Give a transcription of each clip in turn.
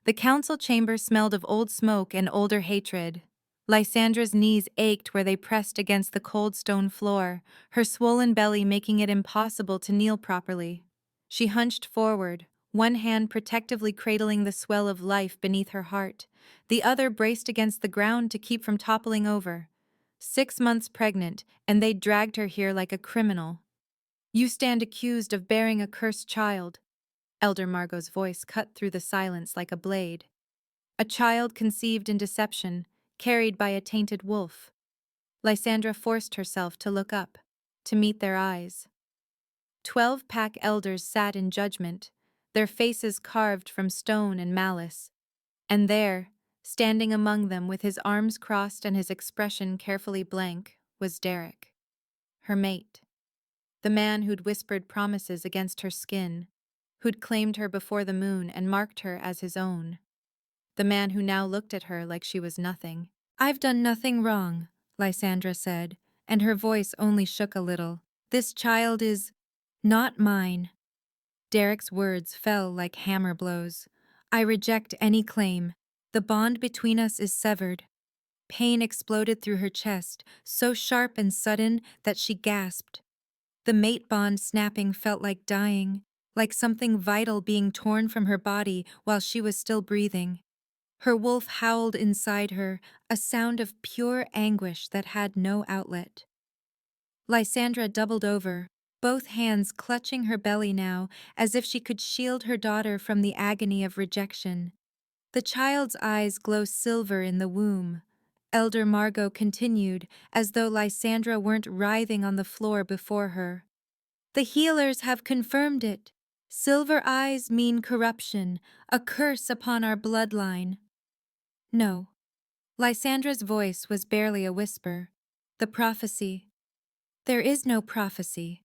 The council chamber smelled of old smoke and older hatred. Lysandra's knees ached where they pressed against the cold stone floor, her swollen belly making it impossible to kneel properly. She hunched forward, one hand protectively cradling the swell of life beneath her heart, the other braced against the ground to keep from toppling over. 6 months pregnant, and they'd dragged her here like a criminal. "You stand accused of bearing a cursed child." Elder Margot's voice cut through the silence like a blade. "A child conceived in deception, carried by a tainted wolf." Lysandra forced herself to look up, to meet their eyes. 12 pack elders sat in judgment, their faces carved from stone and malice. And there, standing among them with his arms crossed and his expression carefully blank, was Derek. Her mate. The man who'd whispered promises against her skin, who'd claimed her before the moon and marked her as his own. The man who now looked at her like she was nothing. "I've done nothing wrong," Lysandra said, and her voice only shook a little. "This child is not mine." Derek's words fell like hammer blows. "I reject any claim. The bond between us is severed." Pain exploded through her chest, so sharp and sudden that she gasped. The mate bond snapping felt like dying, like something vital being torn from her body while she was still breathing. Her wolf howled inside her, a sound of pure anguish that had no outlet. Lysandra doubled over, both hands clutching her belly now, as if she could shield her daughter from the agony of rejection. The child's eyes glow silver in the womb. Elder Margot continued, as though Lysandra weren't writhing on the floor before her. "The healers have confirmed it. Silver eyes mean corruption, a curse upon our bloodline." "No." Lysandra's voice was barely a whisper. "The prophecy." "There is no prophecy."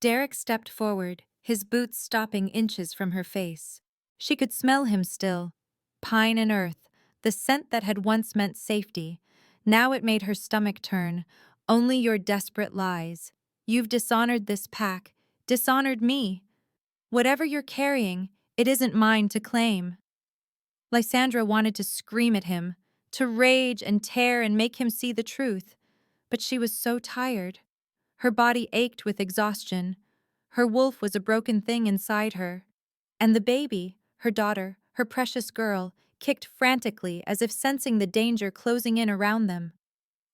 Derek stepped forward, his boots stopping inches from her face. She could smell him still. Pine and earth, the scent that had once meant safety. Now it made her stomach turn. "Only your desperate lies. You've dishonored this pack, dishonored me. Whatever you're carrying, it isn't mine to claim." Lysandra wanted to scream at him, to rage and tear and make him see the truth. But she was so tired. Her body ached with exhaustion. Her wolf was a broken thing inside her. And the baby, her daughter, her precious girl, kicked frantically as if sensing the danger closing in around them.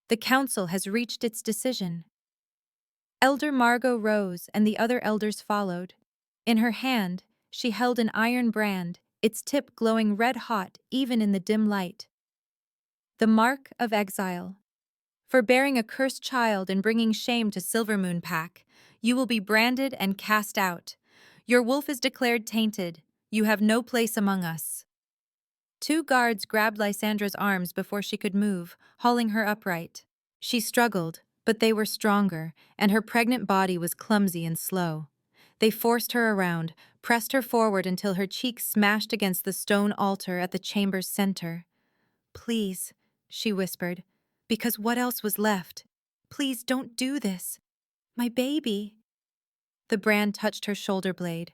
"The council has reached its decision." Elder Margot rose and the other elders followed. In her hand, she held an iron brand, its tip glowing red-hot even in the dim light. "The mark of Exile. For bearing a cursed child and bringing shame to Silvermoon Pack, you will be branded and cast out. Your wolf is declared tainted. You have no place among us." 2 guards grabbed Lysandra's arms before she could move, hauling her upright. She struggled, but they were stronger, and her pregnant body was clumsy and slow. They forced her around, pressed her forward until her cheeks smashed against the stone altar at the chamber's center. "Please," she whispered, "because what else was left? Please don't do this. My baby." The brand touched her shoulder blade.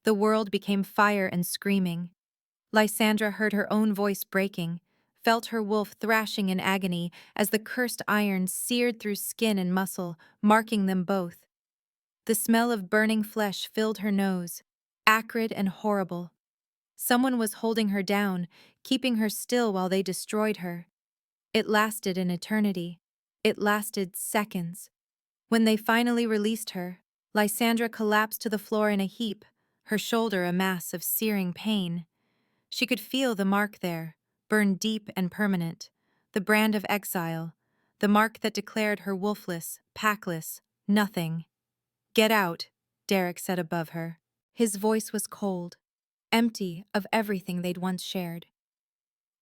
The world became fire and screaming. Lysandra heard her own voice breaking, felt her wolf thrashing in agony as the cursed iron seared through skin and muscle, marking them both. The smell of burning flesh filled her nose, acrid and horrible. Someone was holding her down, keeping her still while they destroyed her. It lasted an eternity. It lasted seconds. When they finally released her, Lysandra collapsed to the floor in a heap, her shoulder a mass of searing pain. She could feel the mark there, burned deep and permanent, the brand of exile, the mark that declared her wolfless, packless, nothing. "Get out," Derek said above her. His voice was cold, empty of everything they'd once shared.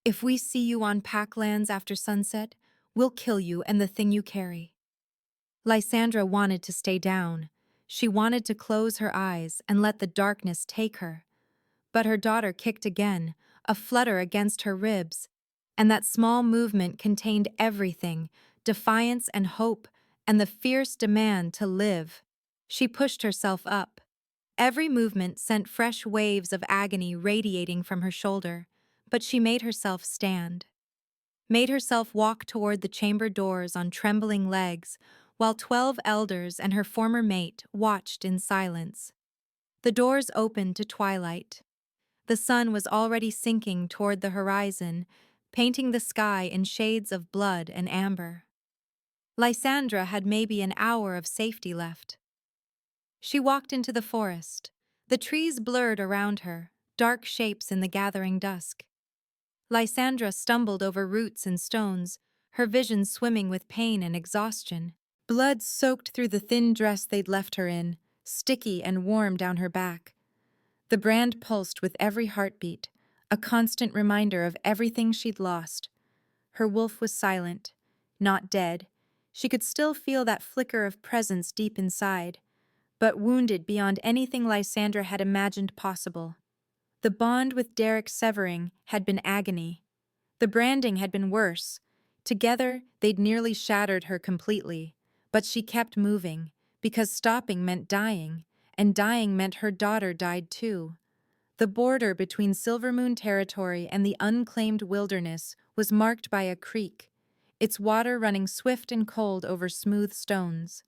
"If we see you on Packlands after sunset, we'll kill you and the thing you carry." Lysandra wanted to stay down. She wanted to close her eyes and let the darkness take her. But her daughter kicked again, a flutter against her ribs, and that small movement contained everything, defiance and hope, and the fierce demand to live. She pushed herself up. Every movement sent fresh waves of agony radiating from her shoulder. But she made herself stand, made herself walk toward the chamber doors on trembling legs, while 12 elders and her former mate watched in silence. The doors opened to twilight. The sun was already sinking toward the horizon, painting the sky in shades of blood and amber. Lysandra had maybe an hour of safety left. She walked into the forest. The trees blurred around her, dark shapes in the gathering dusk. Lysandra stumbled over roots and stones, her vision swimming with pain and exhaustion. Blood soaked through the thin dress they'd left her in, sticky and warm down her back. The brand pulsed with every heartbeat, a constant reminder of everything she'd lost. Her wolf was silent, not dead. She could still feel that flicker of presence deep inside, but wounded beyond anything Lysandra had imagined possible. The bond with Derek severing had been agony. The branding had been worse. Together, they'd nearly shattered her completely. But she kept moving, because stopping meant dying, and dying meant her daughter died too. The border between Silvermoon territory and the unclaimed wilderness was marked by a creek, its water running swift and cold over smooth stones.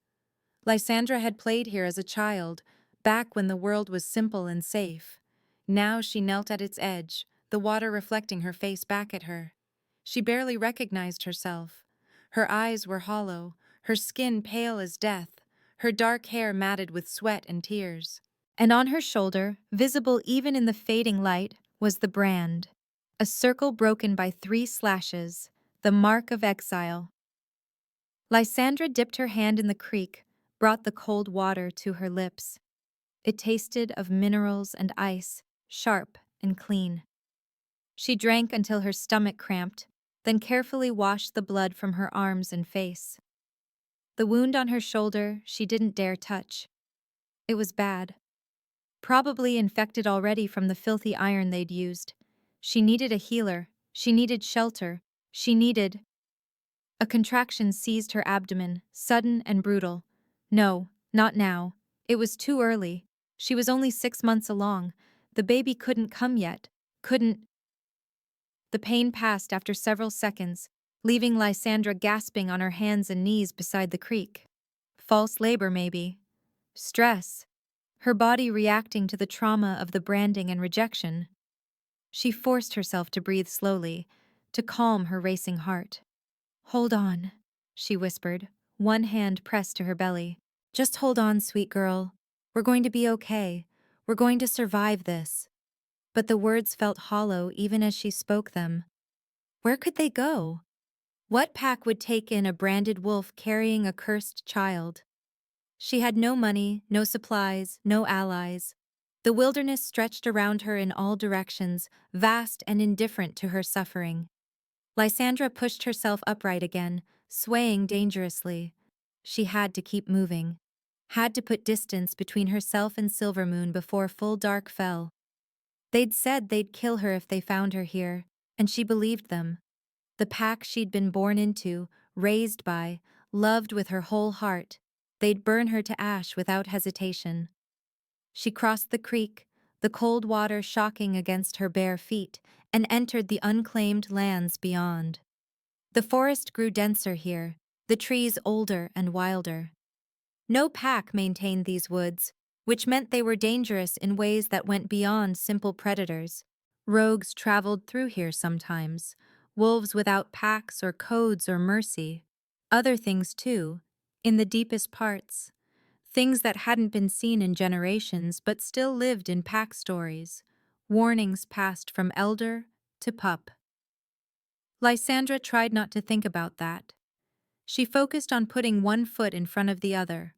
Lysandra had played here as a child, back when the world was simple and safe. Now she knelt at its edge, the water reflecting her face back at her. She barely recognized herself. Her eyes were hollow, her skin pale as death, her dark hair matted with sweat and tears. And on her shoulder, visible even in the fading light, was the brand. A circle broken by 3 slashes, the mark of exile. Lysandra dipped her hand in the creek, brought the cold water to her lips. It tasted of minerals and ice, sharp and clean. She drank until her stomach cramped, then carefully washed the blood from her arms and face. The wound on her shoulder she didn't dare touch. It was bad. Probably infected already from the filthy iron they'd used. She needed a healer, she needed shelter, she needed... A contraction seized her abdomen, sudden and brutal. No, not now. It was too early. She was only 6 months along. The baby couldn't come yet. Couldn't... The pain passed after several seconds, leaving Lysandra gasping on her hands and knees beside the creek. False labor, maybe. Stress. Her body reacting to the trauma of the branding and rejection. She forced herself to breathe slowly, to calm her racing heart. "Hold on," she whispered, one hand pressed to her belly. "Just hold on, sweet girl. We're going to be okay. We're going to survive this." But the words felt hollow even as she spoke them. Where could they go? What pack would take in a branded wolf carrying a cursed child? She had no money, no supplies, no allies. The wilderness stretched around her in all directions, vast and indifferent to her suffering. Lysandra pushed herself upright again, swaying dangerously. She had to keep moving. Had to put distance between herself and Silvermoon before full dark fell. They'd said they'd kill her if they found her here, and she believed them. The pack she'd been born into, raised by, loved with her whole heart, they'd burn her to ash without hesitation. She crossed the creek, the cold water shocking against her bare feet, and entered the unclaimed lands beyond. The forest grew denser here, the trees older and wilder. No pack maintained these woods, which meant they were dangerous in ways that went beyond simple predators. Rogues traveled through here sometimes, wolves without packs or codes or mercy. Other things too, in the deepest parts. Things that hadn't been seen in generations but still lived in pack stories. Warnings passed from elder to pup. Lysandra tried not to think about that. She focused on putting one foot in front of the other,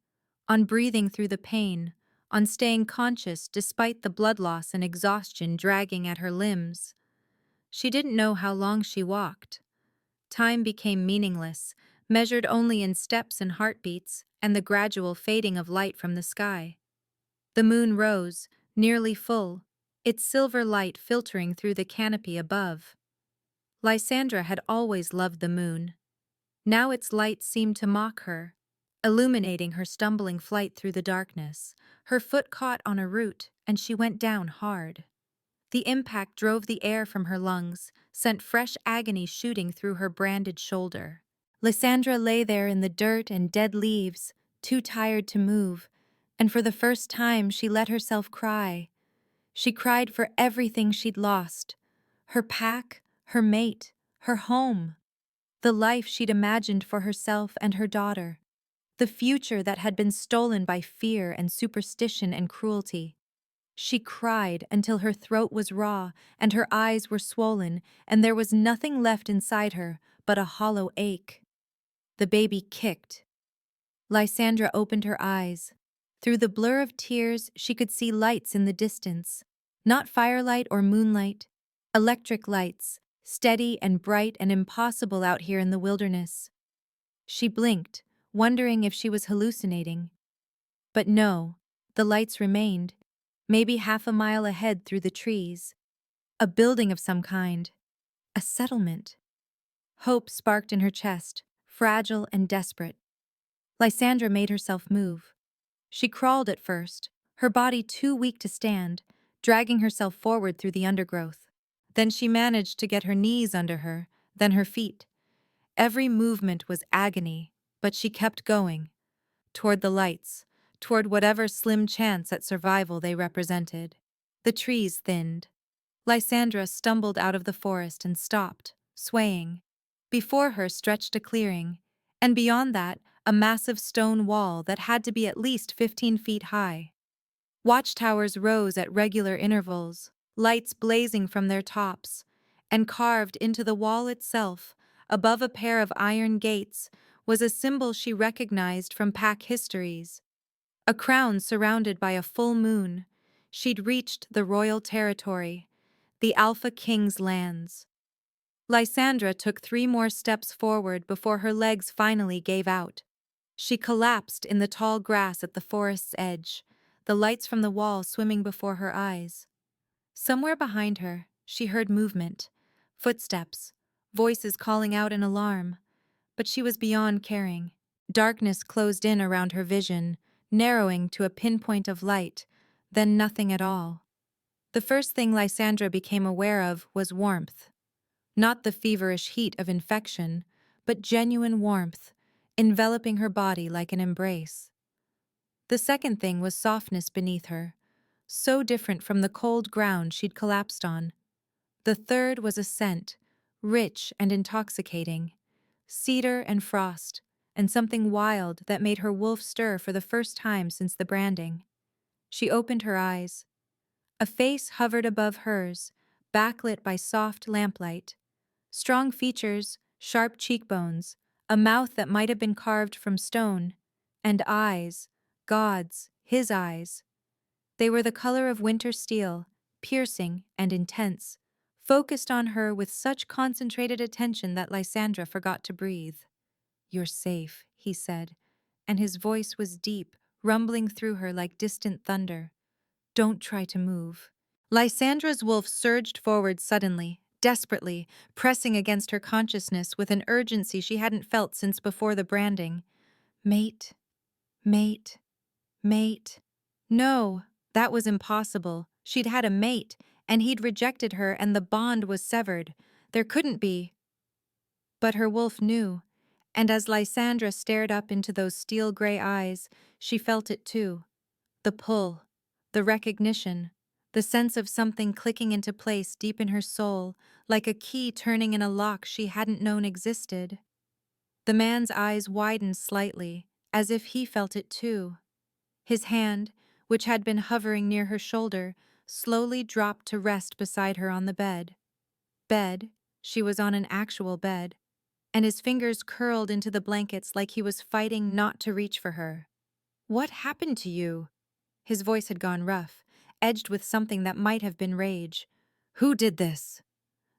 on breathing through the pain, on staying conscious despite the blood loss and exhaustion dragging at her limbs. She didn't know how long she walked. Time became meaningless, measured only in steps and heartbeats, and the gradual fading of light from the sky. The moon rose, nearly full, its silver light filtering through the canopy above. Lysandra had always loved the moon. Now its light seemed to mock her, illuminating her stumbling flight through the darkness. Her foot caught on a root, and she went down hard. The impact drove the air from her lungs, sent fresh agony shooting through her branded shoulder. Lysandra lay there in the dirt and dead leaves, too tired to move, and for the first time she let herself cry. She cried for everything she'd lost: her pack, her mate, her home, the life she'd imagined for herself and her daughter, the future that had been stolen by fear and superstition and cruelty. She cried until her throat was raw and her eyes were swollen, and there was nothing left inside her but a hollow ache. The baby kicked. Lysandra opened her eyes. Through the blur of tears, she could see lights in the distance. Not firelight or moonlight, electric lights, steady and bright and impossible out here in the wilderness. She blinked, wondering if she was hallucinating. But no, the lights remained, maybe half a mile ahead through the trees. A building of some kind. A settlement. Hope sparked in her chest, fragile and desperate. Lysandra made herself move. She crawled at first, her body too weak to stand, dragging herself forward through the undergrowth. Then she managed to get her knees under her, then her feet. Every movement was agony, but she kept going. Toward the lights, toward whatever slim chance at survival they represented. The trees thinned. Lysandra stumbled out of the forest and stopped, swaying. Before her stretched a clearing, and beyond that, a massive stone wall that had to be at least 15 feet high. Watchtowers rose at regular intervals, lights blazing from their tops, and carved into the wall itself, above a pair of iron gates, was a symbol she recognized from pack histories. A crown surrounded by a full moon. She'd reached the royal territory, the Alpha King's lands. Lysandra took 3 more steps forward before her legs finally gave out. She collapsed in the tall grass at the forest's edge, the lights from the wall swimming before her eyes. Somewhere behind her, she heard movement, footsteps, voices calling out in alarm, but she was beyond caring. Darkness closed in around her vision, narrowing to a pinpoint of light, then nothing at all. The first thing Lysandra became aware of was warmth. Not the feverish heat of infection, but genuine warmth, enveloping her body like an embrace. The second thing was softness beneath her, so different from the cold ground she'd collapsed on. The third was a scent, rich and intoxicating, cedar and frost, and something wild that made her wolf stir for the first time since the branding. She opened her eyes. A face hovered above hers, backlit by soft lamplight. Strong features, sharp cheekbones, a mouth that might have been carved from stone, and eyes, God's, his eyes. They were the color of winter steel, piercing and intense, focused on her with such concentrated attention that Lysandra forgot to breathe. "You're safe," he said, and his voice was deep, rumbling through her like distant thunder. "Don't try to move." Lysandra's wolf surged forward suddenly, desperately, pressing against her consciousness with an urgency she hadn't felt since before the branding. Mate, mate, mate. No, that was impossible. She'd had a mate, and he'd rejected her, and the bond was severed. There couldn't be. But her wolf knew, and as Lysandra stared up into those steel-gray eyes, she felt it too. The pull, the recognition, the sense of something clicking into place deep in her soul, like a key turning in a lock she hadn't known existed. The man's eyes widened slightly, as if he felt it too. His hand, which had been hovering near her shoulder, slowly dropped to rest beside her on the bed. She was on an actual bed, and his fingers curled into the blankets like he was fighting not to reach for her. "What happened to you?" His voice had gone rough, edged with something that might have been rage. "Who did this?"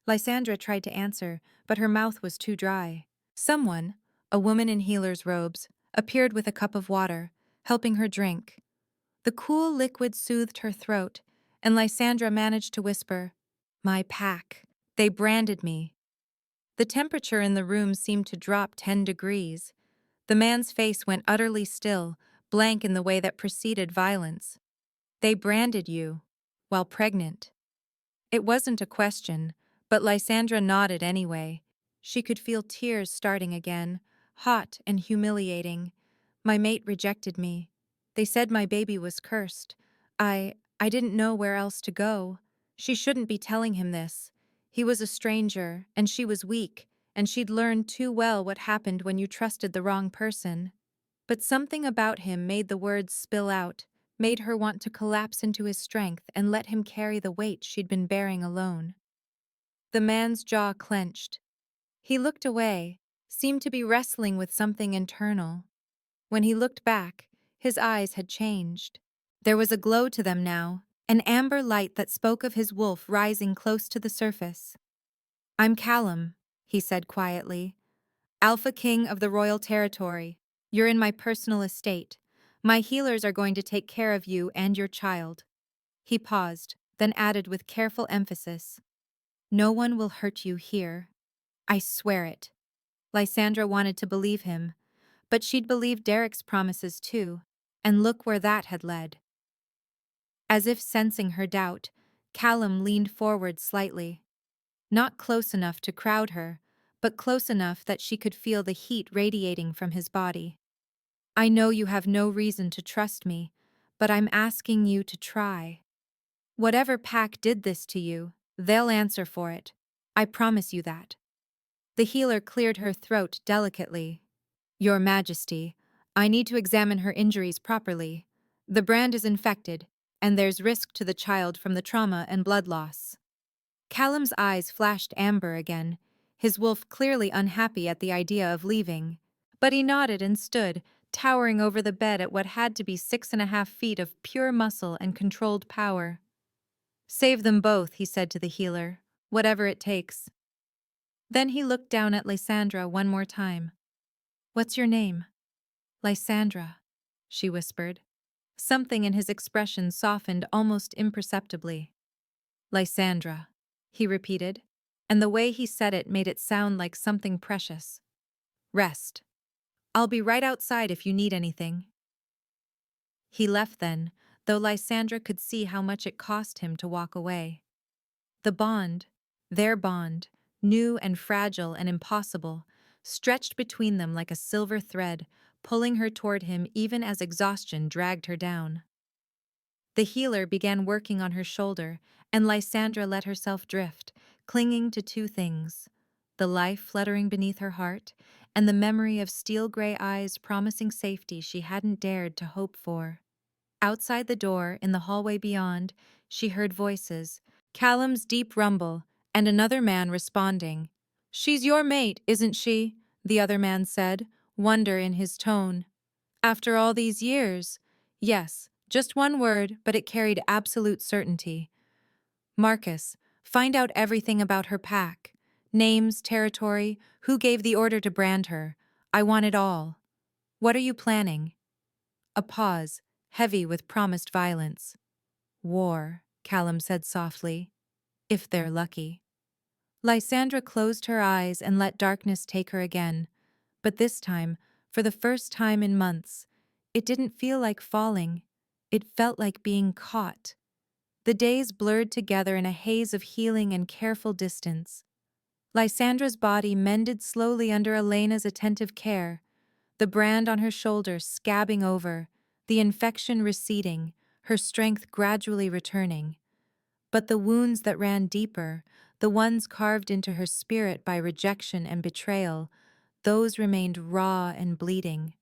Lysandra tried to answer, but her mouth was too dry. Someone, a woman in healer's robes, appeared with a cup of water, helping her drink. The cool liquid soothed her throat, and Lysandra managed to whisper, "My pack. They branded me." The temperature in the room seemed to drop 10 degrees. The man's face went utterly still, blank in the way that preceded violence. "They branded you while pregnant." It wasn't a question, but Lysandra nodded anyway. She could feel tears starting again, hot and humiliating. My mate rejected me. They said my baby was cursed. I didn't know where else to go. She shouldn't be telling him this. He was a stranger, and she was weak, and she'd learned too well what happened when you trusted the wrong person. But something about him made the words spill out, made her want to collapse into his strength and let him carry the weight she'd been bearing alone. The man's jaw clenched. He looked away, seemed to be wrestling with something internal. When he looked back, his eyes had changed. There was a glow to them now, an amber light that spoke of his wolf rising close to the surface. "I'm Callum," he said quietly. "Alpha King of the Royal Territory. You're in my personal estate. My healers are going to take care of you and your child." He paused, then added with careful emphasis, "No one will hurt you here. I swear it." Lysandra wanted to believe him, but she'd believed Derek's promises too, and look where that had led. As if sensing her doubt, Callum leaned forward slightly. Not close enough to crowd her, but close enough that she could feel the heat radiating from his body. "I know you have no reason to trust me, but I'm asking you to try. Whatever pack did this to you, they'll answer for it. I promise you that." The healer cleared her throat delicately. "Your Majesty, I need to examine her injuries properly. The brand is infected, and there's risk to the child from the trauma and blood loss." Callum's eyes flashed amber again, his wolf clearly unhappy at the idea of leaving. But he nodded and stood, towering over the bed at what had to be 6.5 feet of pure muscle and controlled power. "Save them both," he said to the healer, "whatever it takes." Then he looked down at Lysandra one more time. "What's your name?" "Lysandra," she whispered. Something in his expression softened almost imperceptibly. "Lysandra," he repeated, and the way he said it made it sound like something precious. "Rest. I'll be right outside if you need anything." He left then, though Lysandra could see how much it cost him to walk away. The bond, their bond, new and fragile and impossible, stretched between them like a silver thread, pulling her toward him even as exhaustion dragged her down. The healer began working on her shoulder, and Lysandra let herself drift, clinging to two things: the life fluttering beneath her heart, and the memory of steel-gray eyes promising safety she hadn't dared to hope for. Outside the door, in the hallway beyond, she heard voices, Callum's deep rumble, and another man responding. "She's your mate, isn't she?" the other man said, wonder in his tone. "After all these years?" Yes, just one word, but it carried absolute certainty. "Marcus, find out everything about her pack. Names, territory, who gave the order to brand her. I want it all. What are you planning?" A pause, heavy with promised violence. "War," Callum said softly. "If they're lucky." Lysandra closed her eyes and let darkness take her again. But this time, for the first time in months, it didn't feel like falling. It felt like being caught. The days blurred together in a haze of healing and careful distance. Lysandra's body mended slowly under Elena's attentive care, the brand on her shoulder scabbing over, the infection receding, her strength gradually returning. But the wounds that ran deeper, the ones carved into her spirit by rejection and betrayal, those remained raw and bleeding.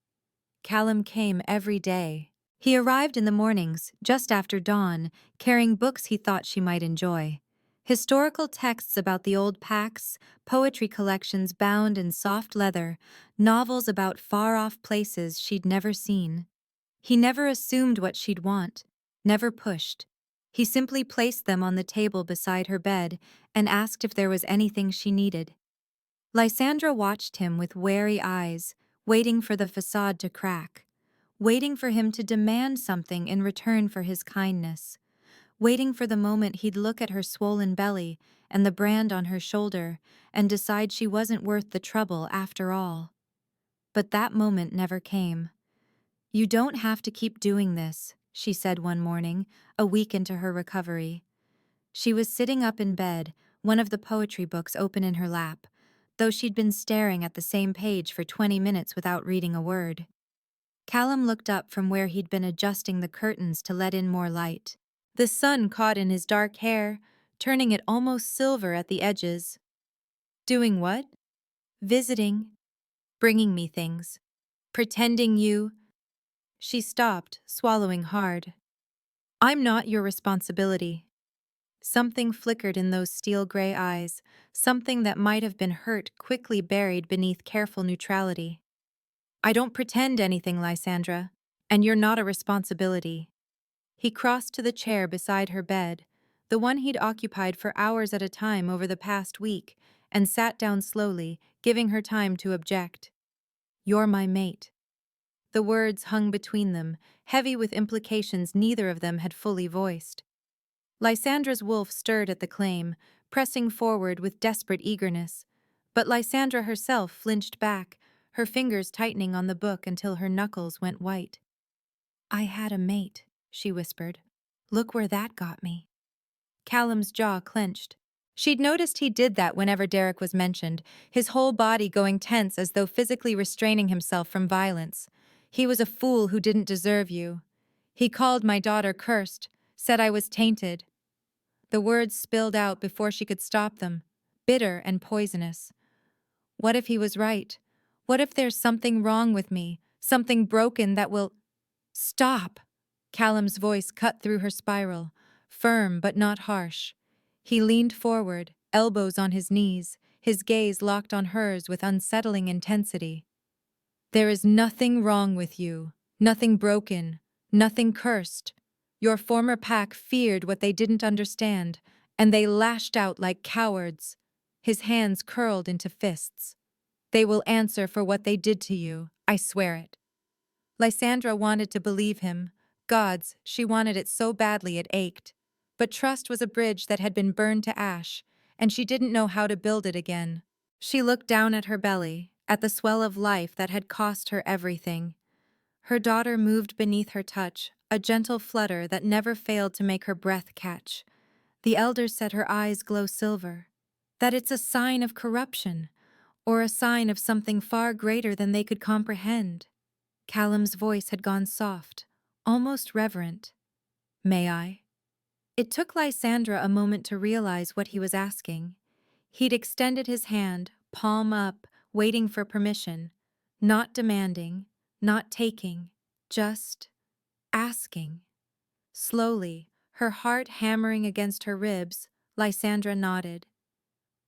Callum came every day. He arrived in the mornings, just after dawn, carrying books he thought she might enjoy. Historical texts about the old packs, poetry collections bound in soft leather, novels about far-off places she'd never seen. He never assumed what she'd want, never pushed. He simply placed them on the table beside her bed and asked if there was anything she needed. Lysandra watched him with wary eyes, waiting for the facade to crack, waiting for him to demand something in return for his kindness, waiting for the moment he'd look at her swollen belly and the brand on her shoulder and decide she wasn't worth the trouble after all. But that moment never came. "You don't have to keep doing this," she said one morning, a week into her recovery. She was sitting up in bed, one of the poetry books open in her lap, though she'd been staring at the same page for 20 minutes without reading a word. Callum looked up from where he'd been adjusting the curtains to let in more light. The sun caught in his dark hair, turning it almost silver at the edges. Doing what? Visiting. Bringing me things. Pretending you. She stopped, swallowing hard. I'm not your responsibility. Something flickered in those steel-gray eyes, something that might have been hurt quickly buried beneath careful neutrality. I don't pretend anything, Lysandra, and you're not a responsibility. He crossed to the chair beside her bed, the one he'd occupied for hours at a time over the past week, and sat down slowly, giving her time to object. You're my mate. The words hung between them, heavy with implications neither of them had fully voiced. Lysandra's wolf stirred at the claim, pressing forward with desperate eagerness, but Lysandra herself flinched back, her fingers tightening on the book until her knuckles went white. I had a mate, she whispered. Look where that got me. Callum's jaw clenched. She'd noticed he did that whenever Derek was mentioned, his whole body going tense as though physically restraining himself from violence. He was a fool who didn't deserve you. He called my daughter cursed, said I was tainted. The words spilled out before she could stop them, bitter and poisonous. What if he was right? What if there's something wrong with me, something broken that will— Stop! Callum's voice cut through her spiral, firm but not harsh. He leaned forward, elbows on his knees, his gaze locked on hers with unsettling intensity. There is nothing wrong with you, nothing broken, nothing cursed. Your former pack feared what they didn't understand, and they lashed out like cowards. His hands curled into fists. They will answer for what they did to you, I swear it. Lysandra wanted to believe him. Gods, she wanted it so badly it ached. But trust was a bridge that had been burned to ash, and she didn't know how to build it again. She looked down at her belly, at the swell of life that had cost her everything. Her daughter moved beneath her touch, a gentle flutter that never failed to make her breath catch. The elders said her eyes glow silver, that it's a sign of corruption, or a sign of something far greater than they could comprehend. Callum's voice had gone soft, almost reverent. May I? It took Lysandra a moment to realize what he was asking. He'd extended his hand, palm up, waiting for permission, not demanding, not taking, just asking. Slowly, her heart hammering against her ribs, Lysandra nodded.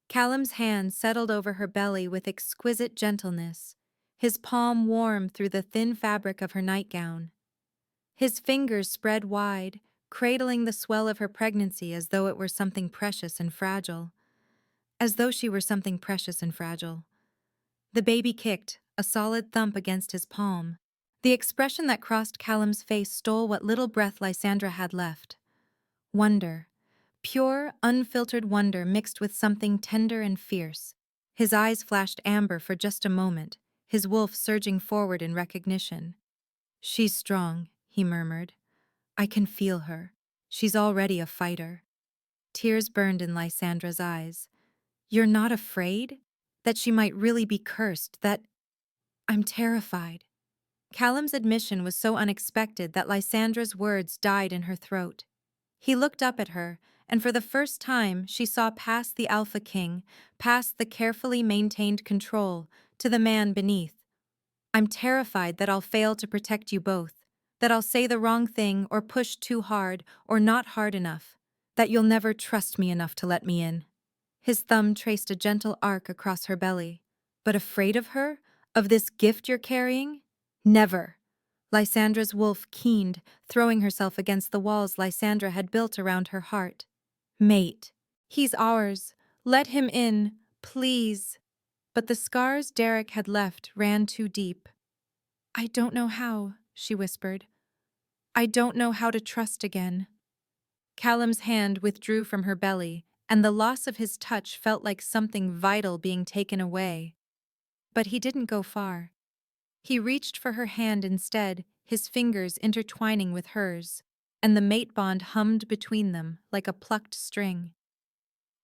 Callum's hand settled over her belly with exquisite gentleness, his palm warm through the thin fabric of her nightgown. His fingers spread wide, cradling the swell of her pregnancy as though it were something precious and fragile. As though she were something precious and fragile. The baby kicked, a solid thump against his palm. The expression that crossed Callum's face stole what little breath Lysandra had left. Wonder. Pure, unfiltered wonder mixed with something tender and fierce. His eyes flashed amber for just a moment, his wolf surging forward in recognition. She's strong, he murmured. I can feel her. She's already a fighter. Tears burned in Lysandra's eyes. You're not afraid? That she might really be cursed, that— I'm terrified. Callum's admission was so unexpected that Lysandra's words died in her throat. He looked up at her, and for the first time she saw past the Alpha King, past the carefully maintained control, to the man beneath. I'm terrified that I'll fail to protect you both, that I'll say the wrong thing or push too hard or not hard enough, that you'll never trust me enough to let me in. His thumb traced a gentle arc across her belly. But afraid of her? Of this gift you're carrying? Never. Lysandra's wolf keened, throwing herself against the walls Lysandra had built around her heart. Mate. He's ours. Let him in, please. But the scars Derek had left ran too deep. I don't know how, she whispered. I don't know how to trust again. Callum's hand withdrew from her belly, and the loss of his touch felt like something vital being taken away. But he didn't go far. He reached for her hand instead, his fingers intertwining with hers. and the mate bond hummed between them like a plucked string.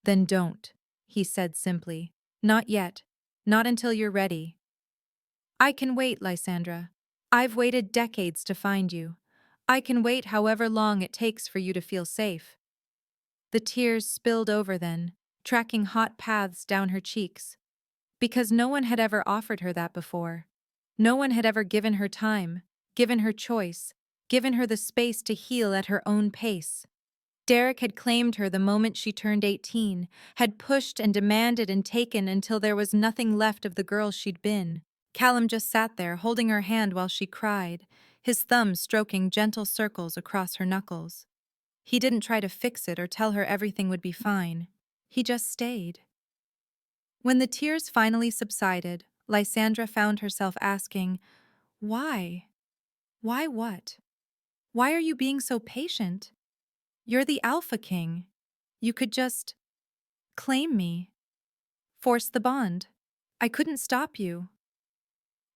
Then don't, he said simply. Not yet. Not until you're ready. I can wait, Lysandra. I've waited decades to find you. I can wait however long it takes for you to feel safe. The tears spilled over then, tracking hot paths down her cheeks. Because no one had ever offered her that before. No one had ever given her time, given her choice, given her the space to heal at her own pace. Derek had claimed her the moment she turned 18, had pushed and demanded and taken until there was nothing left of the girl she'd been. Callum just sat there, holding her hand while she cried, his thumb stroking gentle circles across her knuckles. He didn't try to fix it or tell her everything would be fine. He just stayed. When the tears finally subsided, Lysandra found herself asking, "Why? Why what? Why are you being so patient? You're the Alpha King. You could just claim me. Force the bond. I couldn't stop you."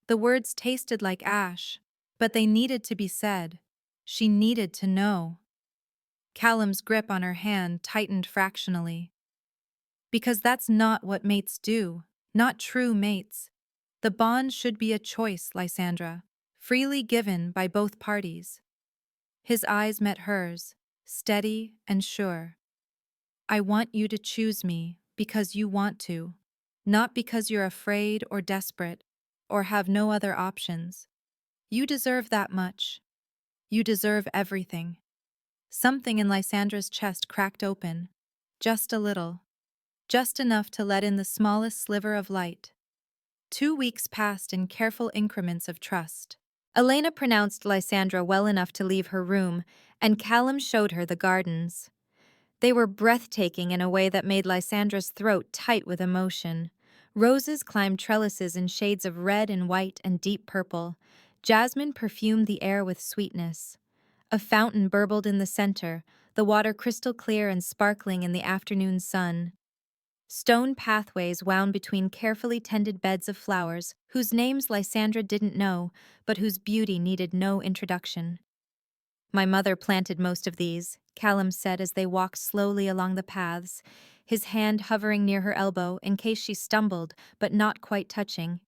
The words tasted like ash, but they needed to be said. She needed to know. Callum's grip on her hand tightened fractionally. Because that's not what mates do, not true mates. The bond should be a choice, Lysandra, freely given by both parties. His eyes met hers, steady and sure. I want you to choose me because you want to, not because you're afraid or desperate or have no other options. You deserve that much. You deserve everything. Something in Lysandra's chest cracked open, just a little, just enough to let in the smallest sliver of light. 2 weeks passed in careful increments of trust. Elena pronounced Lysandra well enough to leave her room, and Callum showed her the gardens. They were breathtaking in a way that made Lysandra's throat tight with emotion. Roses climbed trellises in shades of red and white and deep purple. Jasmine perfumed the air with sweetness. A fountain burbled in the center, the water crystal clear and sparkling in the afternoon sun. Stone pathways wound between carefully tended beds of flowers, whose names Lysandra didn't know, but whose beauty needed no introduction. My mother planted most of these, Callum said as they walked slowly along the paths, his hand hovering near her elbow in case she stumbled, but not quite touching.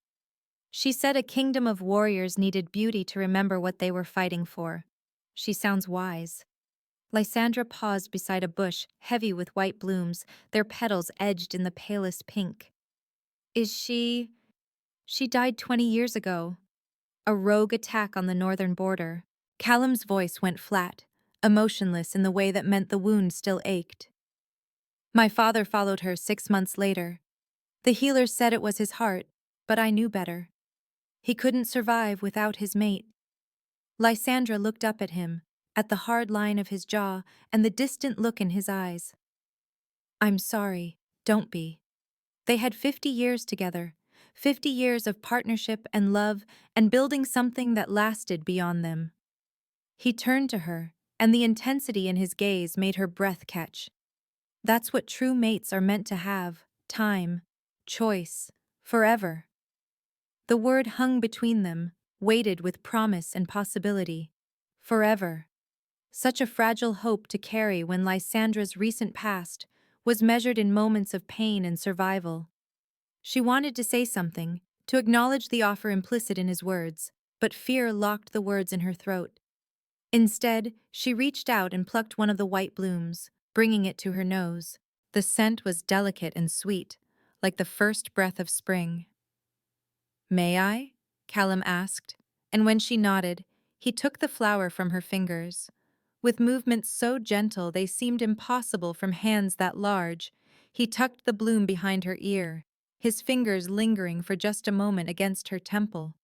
She said a kingdom of warriors needed beauty to remember what they were fighting for. She sounds wise. Lysandra paused beside a bush heavy with white blooms, their petals edged in the palest pink. Is she... She died 20 years ago. A rogue attack on the northern border. Callum's voice went flat, emotionless in the way that meant the wound still ached. My father followed her 6 months later. The healers said it was his heart, but I knew better. He couldn't survive without his mate. Lysandra looked up at him, at the hard line of his jaw and the distant look in his eyes. I'm sorry, don't be. They had 50 years together, 50 years of partnership and love and building something that lasted beyond them. He turned to her, and the intensity in his gaze made her breath catch. That's what true mates are meant to have: time, choice, forever. The word hung between them, weighted with promise and possibility. Forever. Such a fragile hope to carry when Lysandra's recent past was measured in moments of pain and survival. She wanted to say something, to acknowledge the offer implicit in his words, but fear locked the words in her throat. Instead, she reached out and plucked one of the white blooms, bringing it to her nose. The scent was delicate and sweet, like the first breath of spring. May I? Callum asked, and when she nodded, he took the flower from her fingers. With movements so gentle they seemed impossible from hands that large, he tucked the bloom behind her ear, his fingers lingering for just a moment against her temple.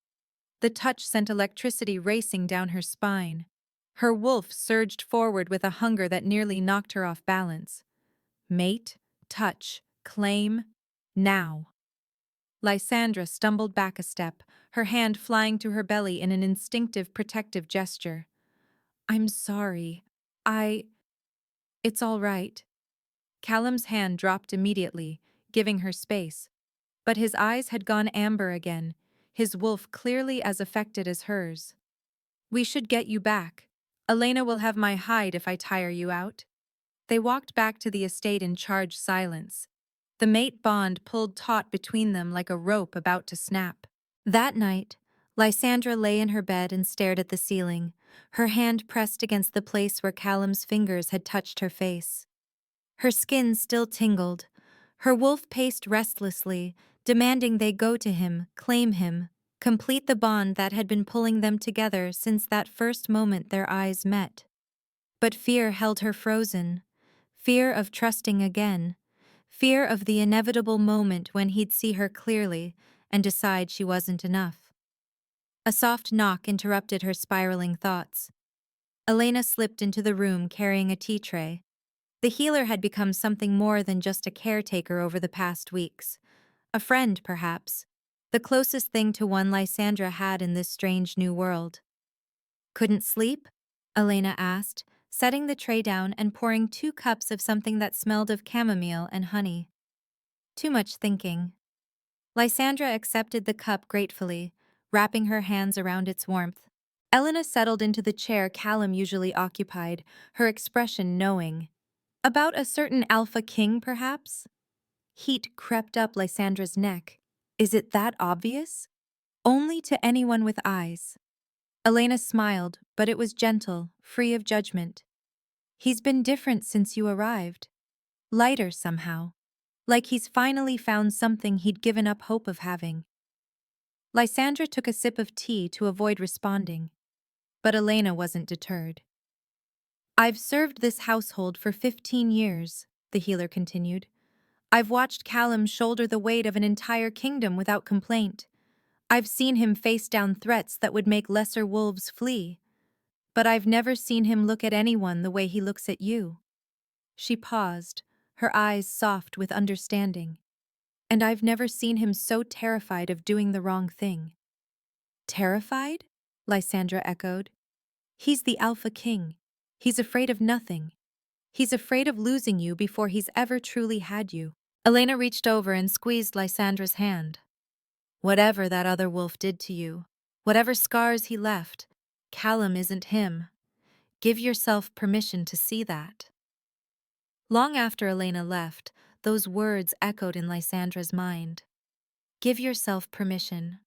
The touch sent electricity racing down her spine. Her wolf surged forward with a hunger that nearly knocked her off balance. Mate, touch, claim, now. Lysandra stumbled back a step, her hand flying to her belly in an instinctive protective gesture. I'm sorry. It's all right. Callum's hand dropped immediately, giving her space. But his eyes had gone amber again, his wolf clearly as affected as hers. We should get you back. Elena will have my hide if I tire you out. They walked back to the estate in charged silence. The mate bond pulled taut between them like a rope about to snap. That night, Lysandra lay in her bed and stared at the ceiling, her hand pressed against the place where Callum's fingers had touched her face. Her skin still tingled. Her wolf paced restlessly, demanding they go to him, claim him, complete the bond that had been pulling them together since that first moment their eyes met. But fear held her frozen. Fear of trusting again. Fear of the inevitable moment when he'd see her clearly and decide she wasn't enough. A soft knock interrupted her spiraling thoughts. Elena slipped into the room carrying a tea tray. The healer had become something more than just a caretaker over the past weeks. A friend, perhaps. The closest thing to one Lysandra had in this strange new world. Couldn't sleep? Elena asked, setting the tray down and pouring 2 cups of something that smelled of chamomile and honey. Too much thinking. Lysandra accepted the cup gratefully, wrapping her hands around its warmth. Elena settled into the chair Callum usually occupied, her expression knowing. About a certain alpha king, perhaps? Heat crept up Lysandra's neck. Is it that obvious? Only to anyone with eyes. Elena smiled, but it was gentle, free of judgment. He's been different since you arrived. Lighter somehow. Like he's finally found something he'd given up hope of having. Lysandra took a sip of tea to avoid responding. But Elena wasn't deterred. I've served this household for 15 years, the healer continued. I've watched Callum shoulder the weight of an entire kingdom without complaint. I've seen him face down threats that would make lesser wolves flee. But I've never seen him look at anyone the way he looks at you. She paused, her eyes soft with understanding. And I've never seen him so terrified of doing the wrong thing. Terrified? Lysandra echoed. He's the Alpha King. He's afraid of nothing. He's afraid of losing you before he's ever truly had you. Elena reached over and squeezed Lysandra's hand. Whatever that other wolf did to you, whatever scars he left, Callum isn't him. Give yourself permission to see that. Long after Elena left, those words echoed in Lysandra's mind. Give yourself permission.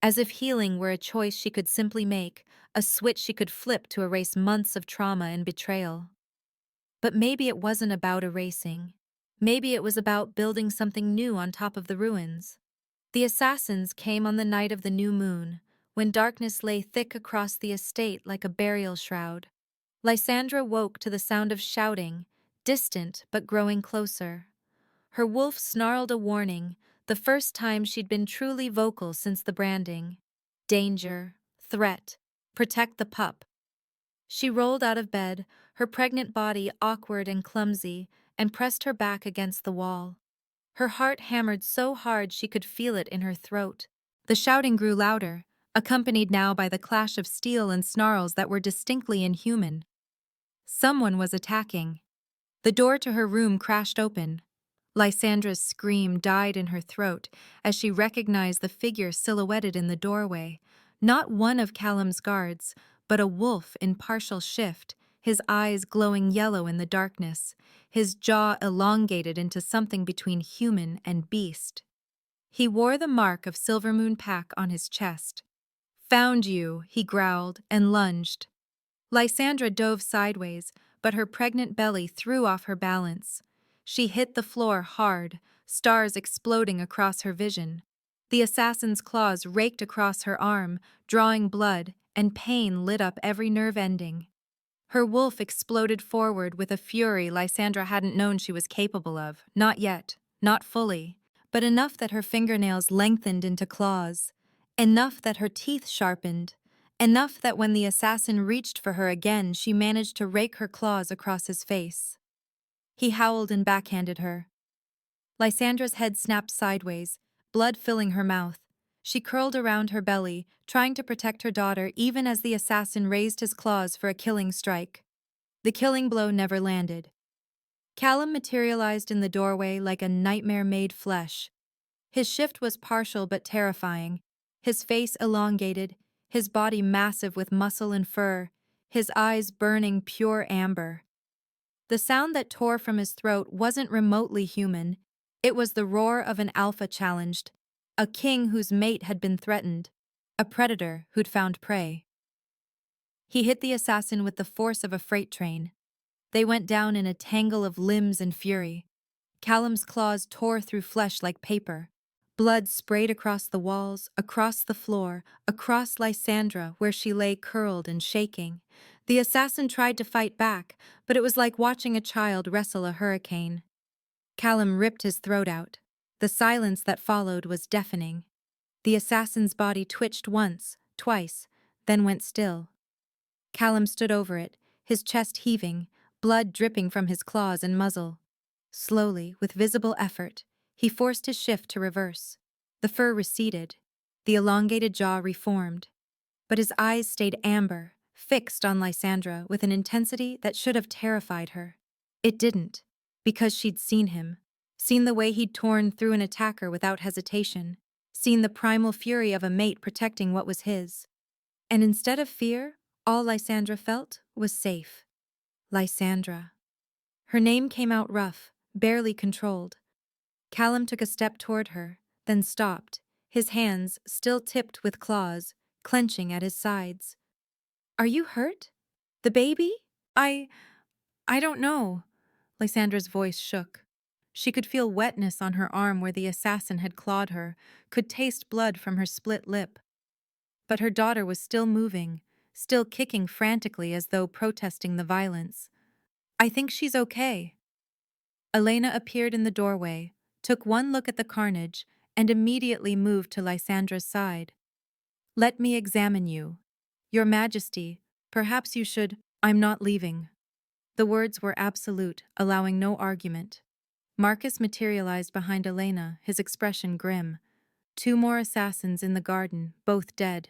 As if healing were a choice she could simply make, a switch she could flip to erase months of trauma and betrayal. But maybe it wasn't about erasing. Maybe it was about building something new on top of the ruins. The assassins came on the night of the new moon, when darkness lay thick across the estate like a burial shroud. Lysandra woke to the sound of shouting, distant but growing closer. Her wolf snarled a warning, the first time she'd been truly vocal since the branding. Danger, threat, protect the pup. She rolled out of bed, her pregnant body awkward and clumsy, and pressed her back against the wall. Her heart hammered so hard she could feel it in her throat. The shouting grew louder, accompanied now by the clash of steel and snarls that were distinctly inhuman. Someone was attacking. The door to her room crashed open. Lysandra's scream died in her throat as she recognized the figure silhouetted in the doorway, not one of Callum's guards, but a wolf in partial shift, his eyes glowing yellow in the darkness, his jaw elongated into something between human and beast. He wore the mark of Silvermoon Pack on his chest. "Found you," he growled and lunged. Lysandra dove sideways, but her pregnant belly threw off her balance. She hit the floor hard, stars exploding across her vision. The assassin's claws raked across her arm, drawing blood, and pain lit up every nerve ending. Her wolf exploded forward with a fury Lysandra hadn't known she was capable of, not yet, not fully, but enough that her fingernails lengthened into claws, enough that her teeth sharpened, enough that when the assassin reached for her again, she managed to rake her claws across his face. He howled and backhanded her. Lysandra's head snapped sideways, blood filling her mouth. She curled around her belly, trying to protect her daughter even as the assassin raised his claws for a killing strike. The killing blow never landed. Callum materialized in the doorway like a nightmare made flesh. His shift was partial but terrifying, his face elongated, his body massive with muscle and fur, his eyes burning pure amber. The sound that tore from his throat wasn't remotely human. It was the roar of an alpha challenged, a king whose mate had been threatened, a predator who'd found prey. He hit the assassin with the force of a freight train. They went down in a tangle of limbs and fury. Callum's claws tore through flesh like paper. Blood sprayed across the walls, across the floor, across Lysandra where she lay curled and shaking. The assassin tried to fight back, but it was like watching a child wrestle a hurricane. Callum ripped his throat out. The silence that followed was deafening. The assassin's body twitched once, twice, then went still. Callum stood over it, his chest heaving, blood dripping from his claws and muzzle. Slowly, with visible effort, he forced his shift to reverse. The fur receded, the elongated jaw reformed, but his eyes stayed amber, fixed on Lysandra with an intensity that should have terrified her. It didn't, because she'd seen him, seen the way he'd torn through an attacker without hesitation, seen the primal fury of a mate protecting what was his. And instead of fear, all Lysandra felt was safe. Lysandra. Her name came out rough, barely controlled. Callum took a step toward her, then stopped, his hands, still tipped with claws, clenching at his sides. "Are you hurt? The baby?" I don't know." Lysandra's voice shook. She could feel wetness on her arm where the assassin had clawed her, could taste blood from her split lip. But her daughter was still moving, still kicking frantically as though protesting the violence. "I think she's okay." Elena appeared in the doorway, took one look at the carnage, and immediately moved to Lysandra's side. "Let me examine you. Your Majesty, perhaps you should—" "I'm not leaving." The words were absolute, allowing no argument. Marcus materialized behind Elena, his expression grim. Two more assassins in the garden, both dead.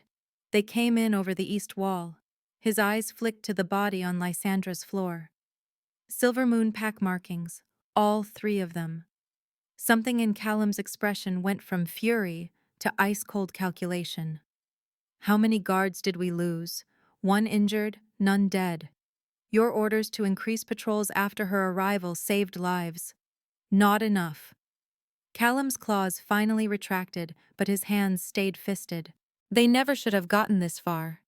They came in over the east wall. His eyes flicked to the body on Lysandra's floor. Silver moon pack markings, all three of them. Something in Callum's expression went from fury to ice-cold calculation. "How many guards did we lose? One injured, none dead. Your orders to increase patrols after her arrival saved lives. Not enough." Callum's claws finally retracted, but his hands stayed fisted. They never should have gotten this far.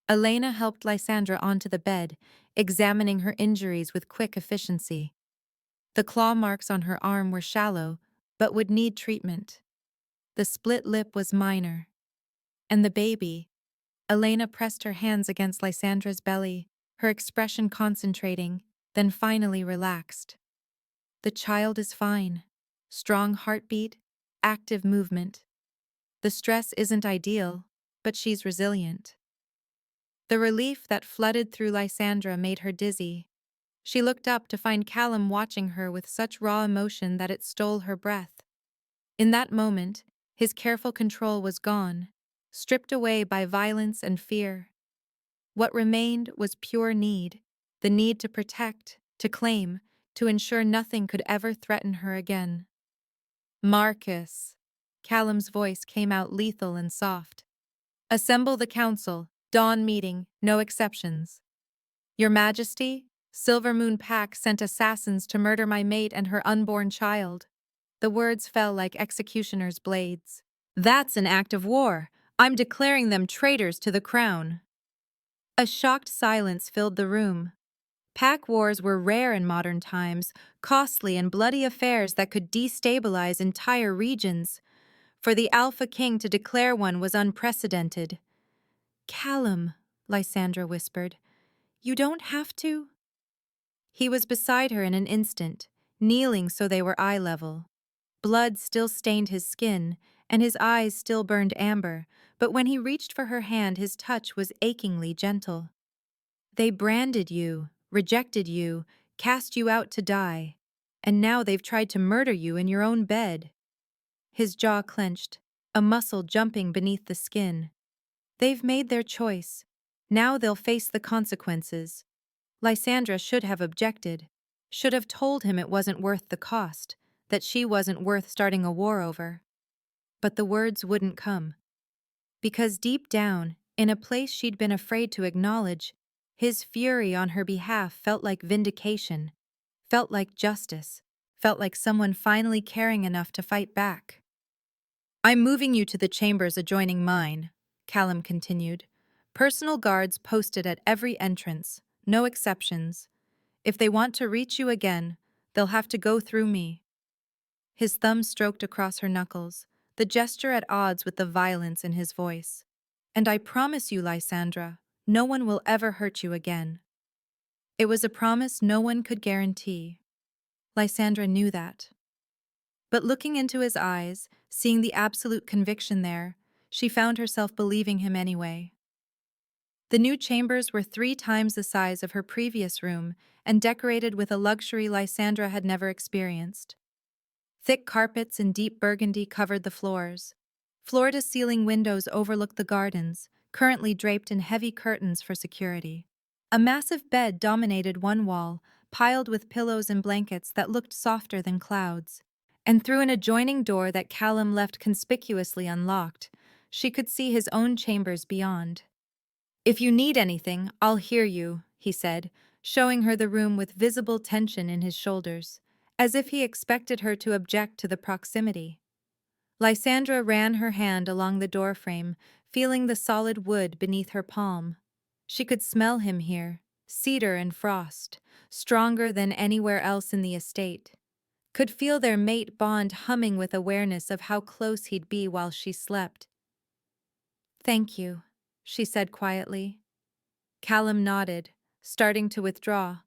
Elena helped Lysandra onto the bed, examining her injuries with quick efficiency. The claw marks on her arm were shallow, but would need treatment. The split lip was minor. And the baby? Elena pressed her hands against Lysandra's belly, her expression concentrating, then finally relaxed. "The child is fine. Strong heartbeat, active movement. The stress isn't ideal, but she's resilient." The relief that flooded through Lysandra made her dizzy. She looked up to find Callum watching her with such raw emotion that it stole her breath. In that moment, his careful control was gone, stripped away by violence and fear. What remained was pure need, the need to protect, to claim, to ensure nothing could ever threaten her again. "Marcus." Callum's voice came out lethal and soft. "Assemble the council, dawn meeting, no exceptions. Your Majesty, Silver Moon Pack sent assassins to murder my mate and her unborn child." The words fell like executioner's blades. "That's an act of war. I'm declaring them traitors to the crown." A shocked silence filled the room. Pack wars were rare in modern times, costly and bloody affairs that could destabilize entire regions. For the Alpha King to declare one was unprecedented. "Callum," Lysandra whispered, "you don't have to." He was beside her in an instant, kneeling so they were eye level. Blood still stained his skin, and his eyes still burned amber, but when he reached for her hand his touch was achingly gentle. "They branded you, rejected you, cast you out to die, and now they've tried to murder you in your own bed." His jaw clenched, a muscle jumping beneath the skin. "They've made their choice. Now they'll face the consequences." Lysandra should have objected, should have told him it wasn't worth the cost, that she wasn't worth starting a war over. But the words wouldn't come. Because deep down, in a place she'd been afraid to acknowledge, His fury on her behalf felt like vindication, felt like justice, felt like someone finally caring enough to fight back. "I'm moving you to the chambers adjoining mine," Callum continued. "Personal guards posted at every entrance, no exceptions. If they want to reach you again, they'll have to go through me." His thumb stroked across her knuckles, the gesture at odds with the violence in his voice. "And I promise you, Lysandra, no one will ever hurt you again." It was a promise no one could guarantee. Lysandra knew that. But looking into his eyes, seeing the absolute conviction there, she found herself believing him anyway. The new chambers were 3 times the size of her previous room and decorated with a luxury Lysandra had never experienced. Thick carpets in deep burgundy covered the floors. Floor-to-ceiling windows overlooked the gardens, currently draped in heavy curtains for security. A massive bed dominated one wall, piled with pillows and blankets that looked softer than clouds. And through an adjoining door that Callum left conspicuously unlocked, she could see his own chambers beyond. "If you need anything, I'll hear you," he said, showing her the room with visible tension in his shoulders, as if he expected her to object to the proximity. Lysandra ran her hand along the doorframe, feeling the solid wood beneath her palm. She could smell him here, cedar and frost, stronger than anywhere else in the estate. Could feel their mate bond humming with awareness of how close he'd be while she slept. "Thank you," she said quietly. Callum nodded, starting to withdraw,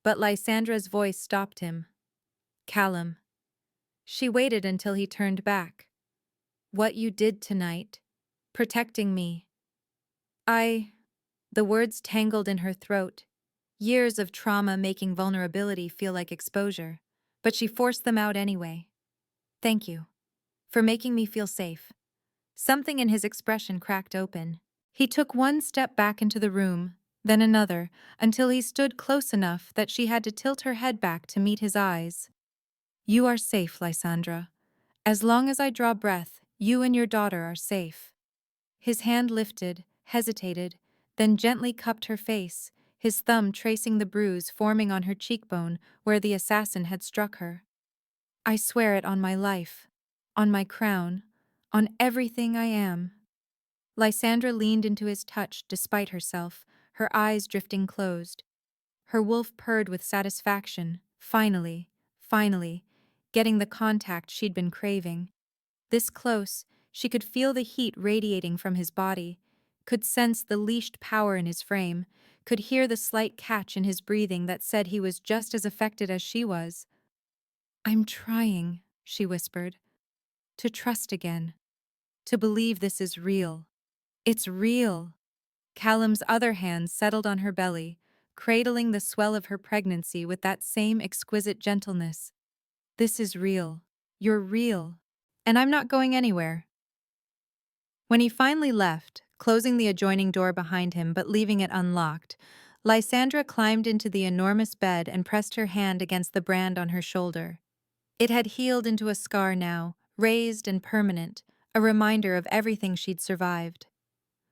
but Lysandra's voice stopped him. "Callum." She waited until he turned back. "What you did tonight, protecting me. I..." The words tangled in her throat, years of trauma making vulnerability feel like exposure, but she forced them out anyway. "Thank you. For making me feel safe." Something in his expression cracked open. He took one step back into the room, then another, until he stood close enough that she had to tilt her head back to meet his eyes. "You are safe, Lysandra. As long as I draw breath, you and your daughter are safe." His hand lifted, hesitated, then gently cupped her face, his thumb tracing the bruise forming on her cheekbone where the assassin had struck her. "I swear it on my life, on my crown, on everything I am." Lysandra leaned into his touch despite herself, her eyes drifting closed. Her wolf purred with satisfaction, finally, getting the contact she'd been craving. This close, she could feel the heat radiating from his body, could sense the leashed power in his frame, could hear the slight catch in his breathing that said he was just as affected as she was. "I'm trying," she whispered, "to trust again, to believe this is real. It's real." Callum's other hand settled on her belly, cradling the swell of her pregnancy with that same exquisite gentleness. "This is real. You're real. And I'm not going anywhere." When he finally left, closing the adjoining door behind him but leaving it unlocked, Lysandra climbed into the enormous bed and pressed her hand against the brand on her shoulder. It had healed into a scar now, raised and permanent, a reminder of everything she'd survived.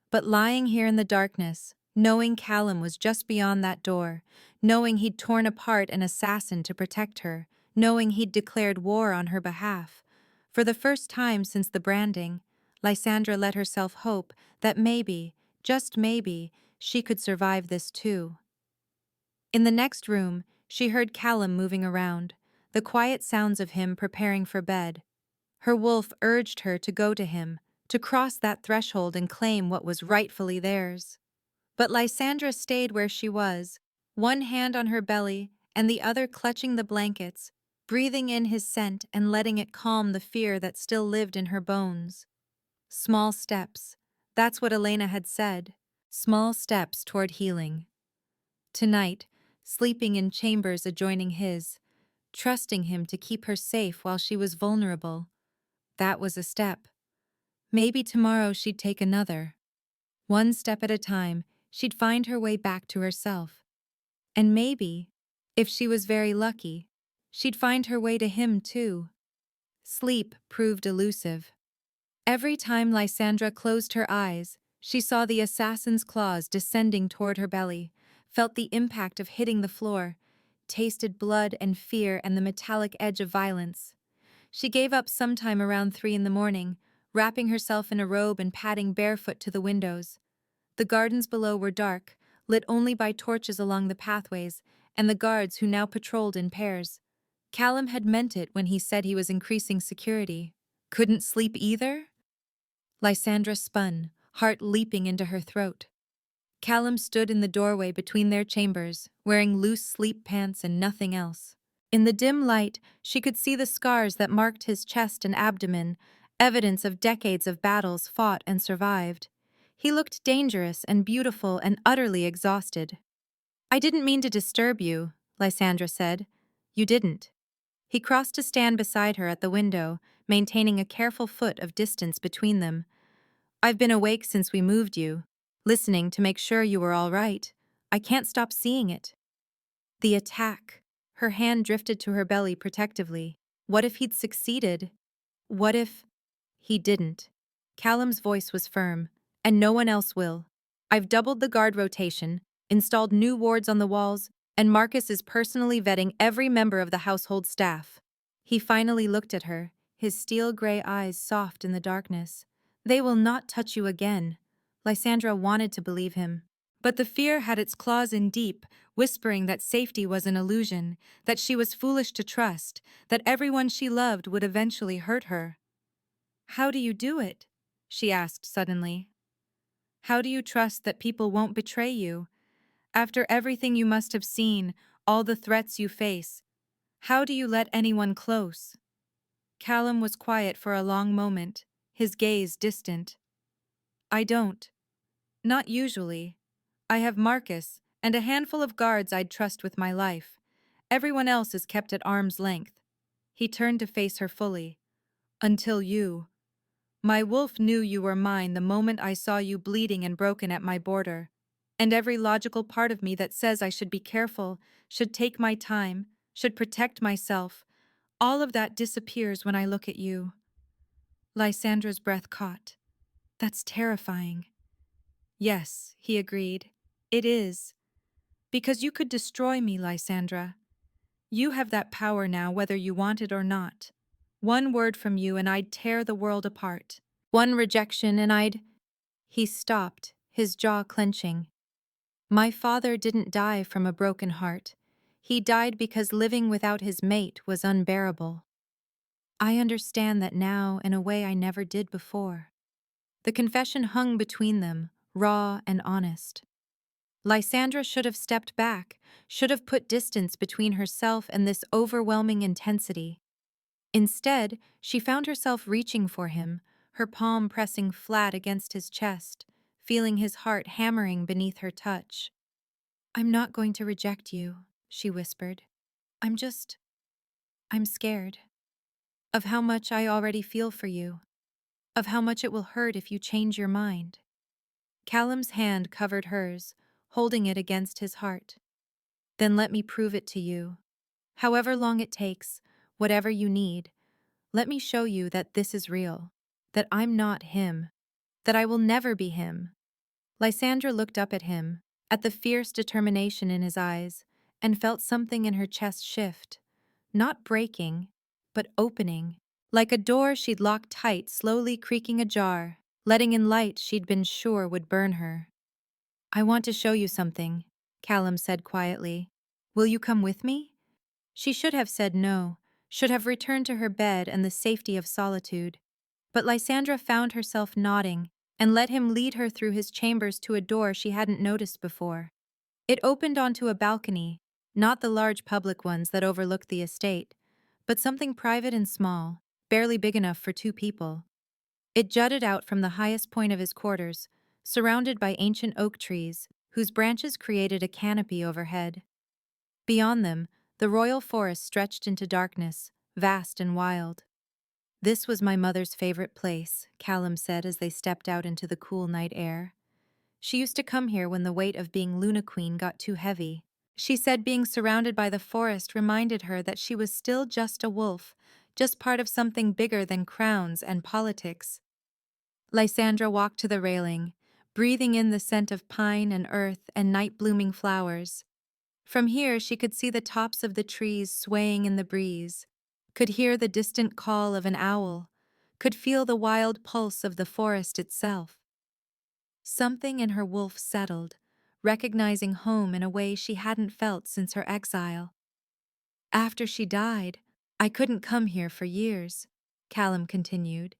But lying here in the darkness, knowing Callum was just beyond that door, knowing he'd torn apart an assassin to protect her, knowing he'd declared war on her behalf, for the first time since the branding, Lysandra let herself hope that maybe, just maybe, she could survive this too. In the next room, she heard Callum moving around, the quiet sounds of him preparing for bed. Her wolf urged her to go to him, to cross that threshold and claim what was rightfully theirs. But Lysandra stayed where she was, one hand on her belly and the other clutching the blankets, breathing in his scent and letting it calm the fear that still lived in her bones. Small steps. That's what Elena had said. Small steps toward healing. Tonight, sleeping in chambers adjoining his, trusting him to keep her safe while she was vulnerable. That was a step. Maybe tomorrow she'd take another. One step at a time, she'd find her way back to herself. And maybe, if she was very lucky, she'd find her way to him too. Sleep proved elusive. Every time Lysandra closed her eyes, she saw the assassin's claws descending toward her belly, felt the impact of hitting the floor, tasted blood and fear and the metallic edge of violence. She gave up sometime around 3 in the morning, wrapping herself in a robe and padding barefoot to the windows. The gardens below were dark, lit only by torches along the pathways, and the guards who now patrolled in pairs. Callum had meant it when he said he was increasing security. Couldn't sleep either? Lysandra spun, heart leaping into her throat. Callum stood in the doorway between their chambers, wearing loose sleep pants and nothing else. In the dim light, she could see the scars that marked his chest and abdomen, evidence of decades of battles fought and survived. He looked dangerous and beautiful and utterly exhausted. "I didn't mean to disturb you," Lysandra said. "You didn't." He crossed to stand beside her at the window, maintaining a careful foot of distance between them. "I've been awake since we moved you, listening to make sure you were all right. I can't stop seeing it." The attack. Her hand drifted to her belly protectively. What if he'd succeeded? What if... He didn't. Callum's voice was firm. "And no one else will. I've doubled the guard rotation, installed new wards on the walls, and Marcus is personally vetting every member of the household staff." He finally looked at her, his steel-gray eyes soft in the darkness. "They will not touch you again." Lysandra wanted to believe him. But the fear had its claws in deep, whispering that safety was an illusion, that she was foolish to trust, that everyone she loved would eventually hurt her. "How do you do it?" she asked suddenly. "How do you trust that people won't betray you? After everything you must have seen, all the threats you face, how do you let anyone close?" Callum was quiet for a long moment, his gaze distant. "I don't. Not usually. I have Marcus and a handful of guards I'd trust with my life. Everyone else is kept at arm's length." He turned to face her fully. "Until you. My wolf knew you were mine the moment I saw you bleeding and broken at my border. And every logical part of me that says I should be careful, should take my time, should protect myself, all of that disappears when I look at you." Lysandra's breath caught. "That's terrifying." "Yes," he agreed. "It is. Because you could destroy me, Lysandra. You have that power now whether you want it or not. One word from you and I'd tear the world apart. One rejection and I'd—" He stopped, his jaw clenching. "My father didn't die from a broken heart. He died because living without his mate was unbearable. I understand that now in a way I never did before." The confession hung between them, raw and honest. Lysandra should have stepped back, should have put distance between herself and this overwhelming intensity. Instead, she found herself reaching for him, her palm pressing flat against his chest, feeling his heart hammering beneath her touch. "I'm not going to reject you," she whispered. I'm scared. Of how much I already feel for you. Of how much it will hurt if you change your mind." Callum's hand covered hers, holding it against his heart. "Then let me prove it to you. However long it takes, whatever you need, let me show you that this is real, that I'm not him, that I will never be him." Lysandra looked up at him, at the fierce determination in his eyes, and felt something in her chest shift, not breaking, but opening, like a door she'd locked tight slowly creaking ajar, letting in light she'd been sure would burn her. "I want to show you something," Callum said quietly. "Will you come with me?" She should have said no, should have returned to her bed and the safety of solitude. But Lysandra found herself nodding and let him lead her through his chambers to a door she hadn't noticed before. It opened onto a balcony, not the large public ones that overlooked the estate, but something private and small, barely big enough for 2 people. It jutted out from the highest point of his quarters, surrounded by ancient oak trees, whose branches created a canopy overhead. Beyond them, the royal forest stretched into darkness, vast and wild. "This was my mother's favorite place," Callum said as they stepped out into the cool night air. "She used to come here when the weight of being Luna Queen got too heavy. She said being surrounded by the forest reminded her that she was still just a wolf, just part of something bigger than crowns and politics." Lysandra walked to the railing, breathing in the scent of pine and earth and night-blooming flowers. From here she could see the tops of the trees swaying in the breeze, could hear the distant call of an owl, could feel the wild pulse of the forest itself. Something in her wolf settled, recognizing home in a way she hadn't felt since her exile. After she died, I couldn't come here for years, Callum continued.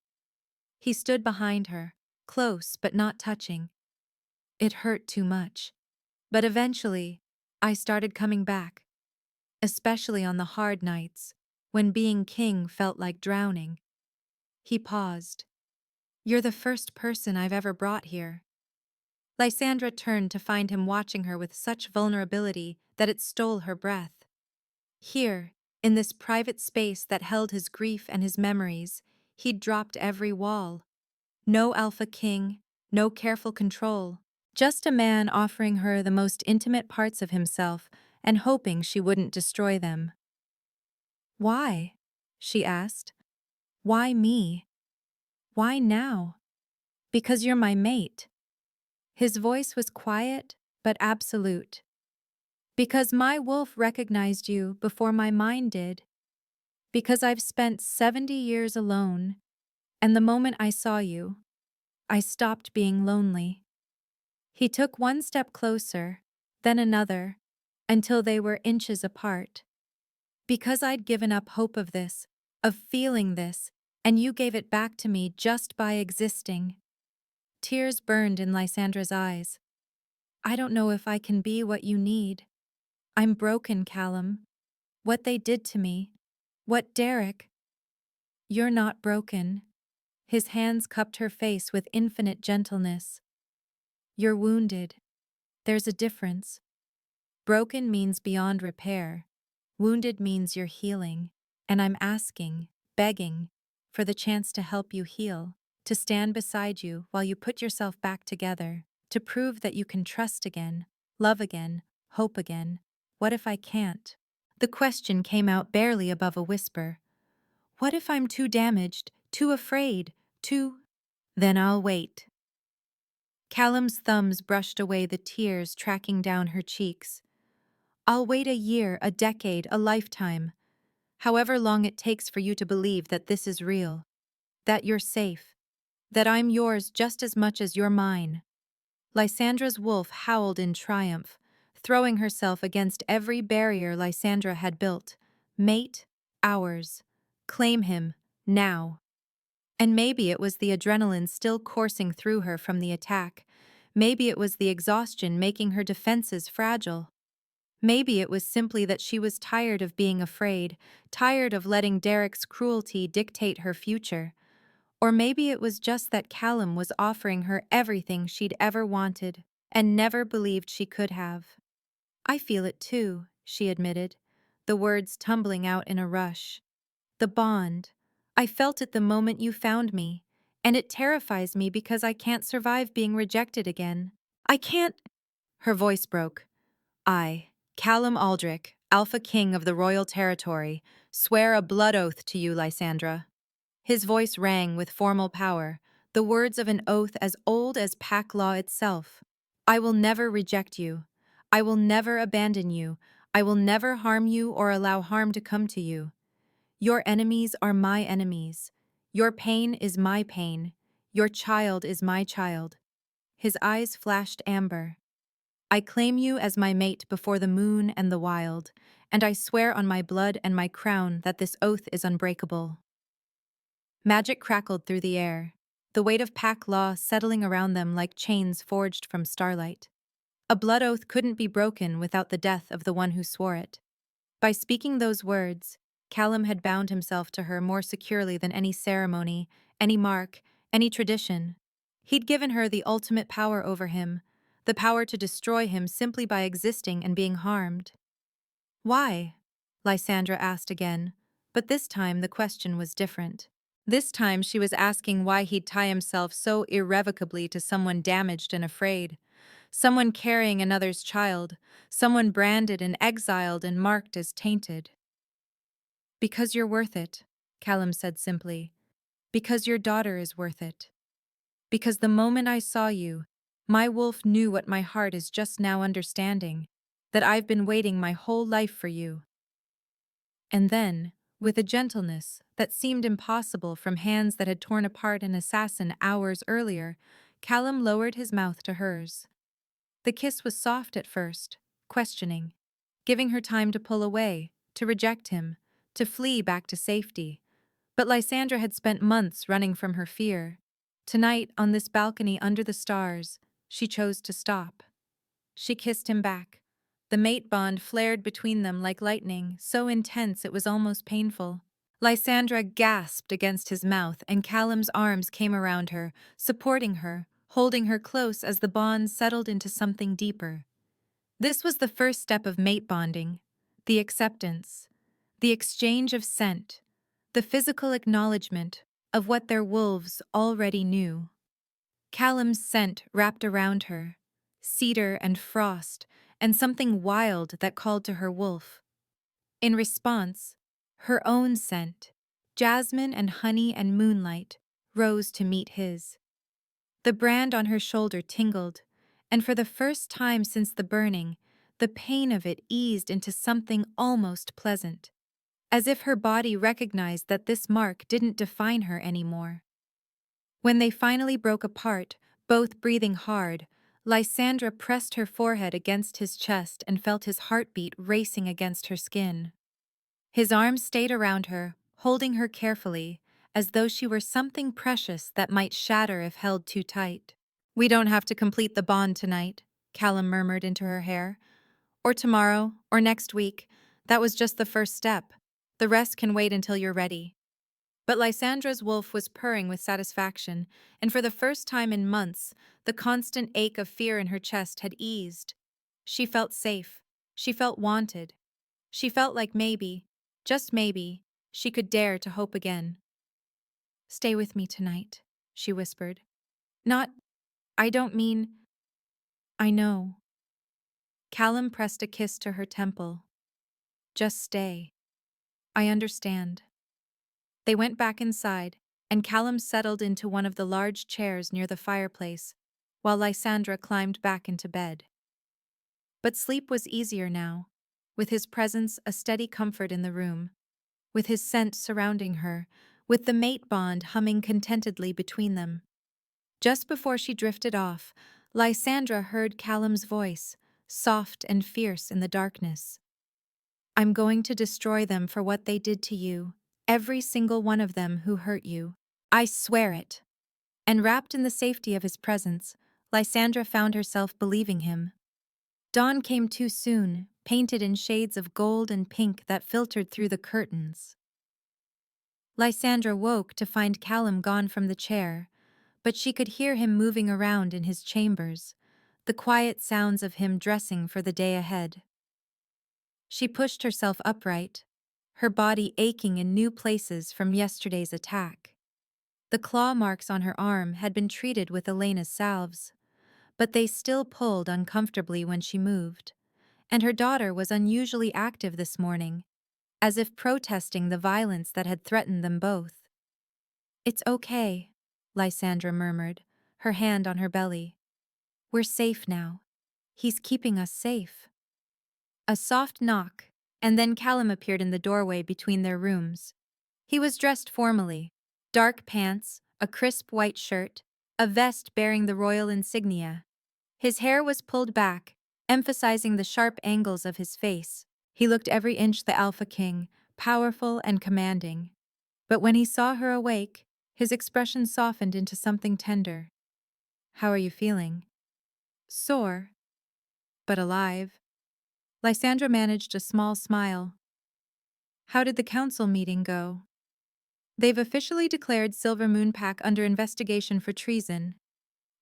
He stood behind her, close but not touching. It hurt too much. But eventually, I started coming back, especially on the hard nights, when being king felt like drowning. He paused. You're the first person I've ever brought here. Lysandra turned to find him watching her with such vulnerability that it stole her breath. Here, in this private space that held his grief and his memories, he'd dropped every wall. No alpha king, no careful control, just a man offering her the most intimate parts of himself and hoping she wouldn't destroy them. Why? She asked. Why me? Why now? Because you're my mate. His voice was quiet, but absolute. Because my wolf recognized you before my mind did. Because I've spent 70 years alone, and the moment I saw you, I stopped being lonely. He took one step closer, then another, until they were inches apart. Because I'd given up hope of this, of feeling this, and you gave it back to me just by existing. Tears burned in Lysandra's eyes. I don't know if I can be what you need. I'm broken, Callum. What they did to me. What Derek. You're not broken. His hands cupped her face with infinite gentleness. You're wounded. There's a difference. Broken means beyond repair. Wounded means you're healing. And I'm asking, begging, for the chance to help you heal, to stand beside you while you put yourself back together, to prove that you can trust again, love again, hope again. What if I can't? The question came out barely above a whisper. What if I'm too damaged, too afraid, too... Then I'll wait. Callum's thumbs brushed away the tears tracking down her cheeks. I'll wait a year, a decade, a lifetime. However long it takes for you to believe that this is real. That you're safe. That I'm yours just as much as you're mine. Lysandra's wolf howled in triumph, throwing herself against every barrier Lysandra had built. Mate, ours. Claim him, now. And maybe it was the adrenaline still coursing through her from the attack. Maybe it was the exhaustion making her defenses fragile. Maybe it was simply that she was tired of being afraid, tired of letting Derek's cruelty dictate her future. Or maybe it was just that Callum was offering her everything she'd ever wanted and never believed she could have. I feel it too, she admitted, the words tumbling out in a rush. The bond. I felt it the moment you found me, and it terrifies me because I can't survive being rejected again. I can't... Her voice broke. I, Callum Aldrich, Alpha King of the Royal Territory, swear a blood oath to you, Lysandra. His voice rang with formal power, the words of an oath as old as pack law itself. I will never reject you. I will never abandon you. I will never harm you or allow harm to come to you. Your enemies are my enemies. Your pain is my pain. Your child is my child. His eyes flashed amber. I claim you as my mate before the moon and the wild, and I swear on my blood and my crown that this oath is unbreakable. Magic crackled through the air, the weight of pack law settling around them like chains forged from starlight. A blood oath couldn't be broken without the death of the one who swore it. By speaking those words, Callum had bound himself to her more securely than any ceremony, any mark, any tradition. He'd given her the ultimate power over him, the power to destroy him simply by existing and being harmed. Why? Lysandra asked again, but this time the question was different. This time she was asking why he'd tie himself so irrevocably to someone damaged and afraid, someone carrying another's child, someone branded and exiled and marked as tainted. Because you're worth it, Callum said simply. Because your daughter is worth it. Because the moment I saw you, My wolf knew what my heart is just now understanding, that I've been waiting my whole life for you. And then, with a gentleness that seemed impossible from hands that had torn apart an assassin hours earlier, Callum lowered his mouth to hers. The kiss was soft at first, questioning, giving her time to pull away, to reject him, to flee back to safety. But Lysandra had spent months running from her fear. Tonight, on this balcony under the stars, she chose to stop. She kissed him back. The mate bond flared between them like lightning, so intense it was almost painful. Lysandra gasped against his mouth, and Callum's arms came around her, supporting her, holding her close as the bond settled into something deeper. This was the first step of mate bonding, the acceptance, the exchange of scent, the physical acknowledgement of what their wolves already knew. Callum's scent wrapped around her, cedar and frost, and something wild that called to her wolf. In response, her own scent, jasmine and honey and moonlight, rose to meet his. The brand on her shoulder tingled, and for the first time since the burning, the pain of it eased into something almost pleasant, as if her body recognized that this mark didn't define her anymore. When they finally broke apart, both breathing hard, Lysandra pressed her forehead against his chest and felt his heartbeat racing against her skin. His arms stayed around her, holding her carefully, as though she were something precious that might shatter if held too tight. "We don't have to complete the bond tonight," Callum murmured into her hair. "Or tomorrow, or next week. That was just the first step. The rest can wait until you're ready." But Lysandra's wolf was purring with satisfaction, and for the first time in months, the constant ache of fear in her chest had eased. She felt safe. She felt wanted. She felt like maybe, just maybe, she could dare to hope again. "Stay with me tonight," she whispered. "Not, I don't mean, I know." Callum pressed a kiss to her temple. "Just stay. I understand." They went back inside, and Callum settled into one of the large chairs near the fireplace, while Lysandra climbed back into bed. But sleep was easier now, with his presence a steady comfort in the room, with his scent surrounding her, with the mate bond humming contentedly between them. Just before she drifted off, Lysandra heard Callum's voice, soft and fierce in the darkness. "I'm going to destroy them for what they did to you, every single one of them who hurt you. I swear it." And wrapped in the safety of his presence, Lysandra found herself believing him. Dawn came too soon, painted in shades of gold and pink that filtered through the curtains. Lysandra woke to find Callum gone from the chair, but she could hear him moving around in his chambers, the quiet sounds of him dressing for the day ahead. She pushed herself upright, her body aching in new places from yesterday's attack. The claw marks on her arm had been treated with Elena's salves, but they still pulled uncomfortably when she moved, and her daughter was unusually active this morning, as if protesting the violence that had threatened them both. "It's okay," Lysandra murmured, her hand on her belly. "We're safe now. He's keeping us safe." A soft knock, and then Callum appeared in the doorway between their rooms. He was dressed formally, dark pants, a crisp white shirt, a vest bearing the royal insignia. His hair was pulled back, emphasizing the sharp angles of his face. He looked every inch the Alpha King, powerful and commanding. But when he saw her awake, his expression softened into something tender. "How are you feeling?" "Sore, but alive." Lysandra managed a small smile. "How did the council meeting go?" "They've officially declared Silver Moon Pack under investigation for treason.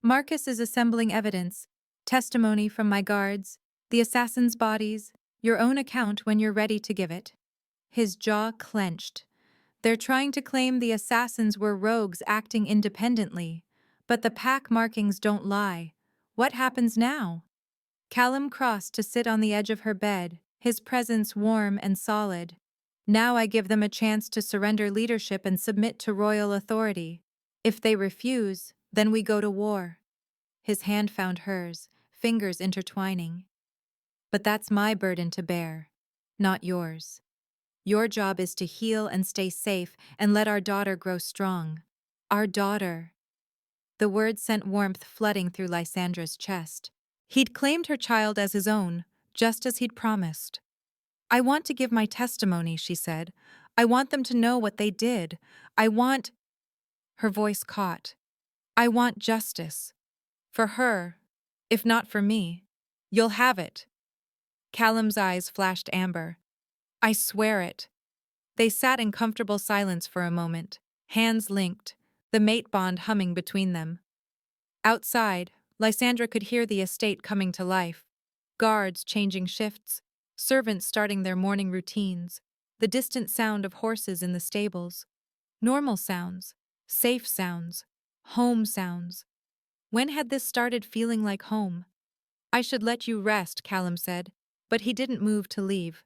Marcus is assembling evidence, testimony from my guards, the assassins' bodies, your own account when you're ready to give it." His jaw clenched. "They're trying to claim the assassins were rogues acting independently, but the pack markings don't lie. What happens now?" Callum crossed to sit on the edge of her bed, his presence warm and solid. "Now I give them a chance to surrender leadership and submit to royal authority. If they refuse, then we go to war." His hand found hers, fingers intertwining. But that's my burden to bear, not yours. Your job is to heal and stay safe and let our daughter grow strong. Our daughter. The words sent warmth flooding through Lysandra's chest. He'd claimed her child as his own, just as he'd promised. I want to give my testimony, she said. I want them to know what they did. I want... Her voice caught. I want justice. For her, if not for me. You'll have it. Callum's eyes flashed amber. I swear it. They sat in comfortable silence for a moment, hands linked, the mate bond humming between them. Outside, Lysandra could hear the estate coming to life. Guards changing shifts, servants starting their morning routines, the distant sound of horses in the stables. Normal sounds, safe sounds, home sounds. When had this started feeling like home? I should let you rest, Callum said, but he didn't move to leave.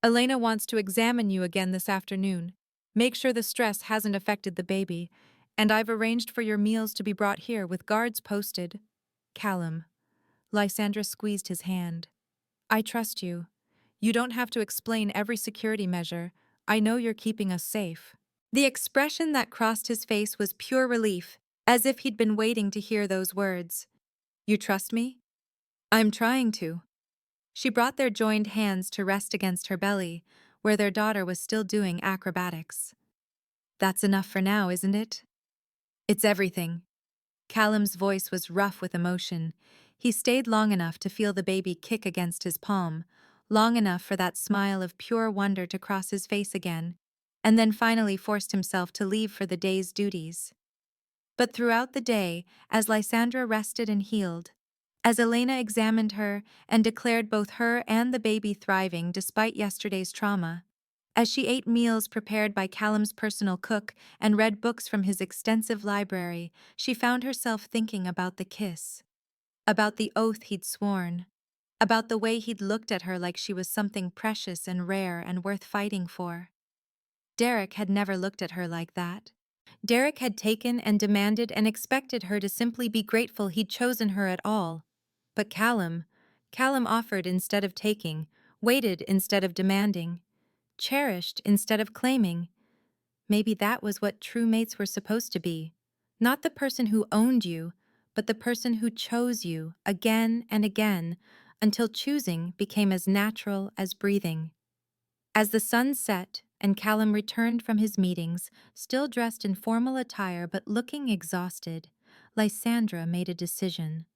Elena wants to examine you again this afternoon. Make sure the stress hasn't affected the baby, and I've arranged for your meals to be brought here with guards posted. Callum. Lysandra squeezed his hand. I trust you. You don't have to explain every security measure. I know you're keeping us safe. The expression that crossed his face was pure relief, as if he'd been waiting to hear those words. You trust me? I'm trying to. She brought their joined hands to rest against her belly, where their daughter was still doing acrobatics. That's enough for now, isn't it? It's everything. Callum's voice was rough with emotion. He stayed long enough to feel the baby kick against his palm, long enough for that smile of pure wonder to cross his face again, and then finally forced himself to leave for the day's duties. But throughout the day, as Lysandra rested and healed, as Elena examined her and declared both her and the baby thriving despite yesterday's trauma, as she ate meals prepared by Callum's personal cook and read books from his extensive library, she found herself thinking about the kiss, about the oath he'd sworn, about the way he'd looked at her like she was something precious and rare and worth fighting for. Derek had never looked at her like that. Derek had taken and demanded and expected her to simply be grateful he'd chosen her at all. But Callum offered instead of taking, waited instead of demanding, cherished instead of claiming. Maybe that was what true mates were supposed to be. Not the person who owned you, but the person who chose you again and again, until choosing became as natural as breathing. As the sun set and Callum returned from his meetings, still dressed in formal attire but looking exhausted, Lysandra made a decision.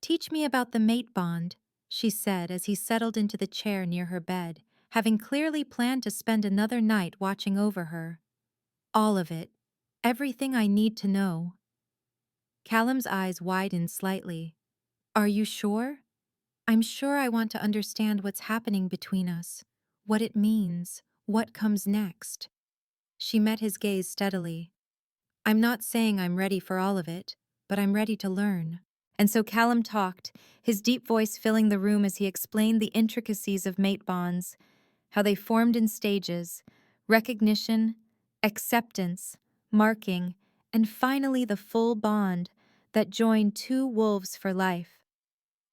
Teach me about the mate bond, she said as he settled into the chair near her bed, having clearly planned to spend another night watching over her. All of it. Everything I need to know. Callum's eyes widened slightly. Are you sure? I'm sure I want to understand what's happening between us, what it means, what comes next. She met his gaze steadily. I'm not saying I'm ready for all of it, but I'm ready to learn. And so Callum talked, his deep voice filling the room as he explained the intricacies of mate bonds, how they formed in stages, recognition, acceptance, marking, and finally the full bond that joined two wolves for life.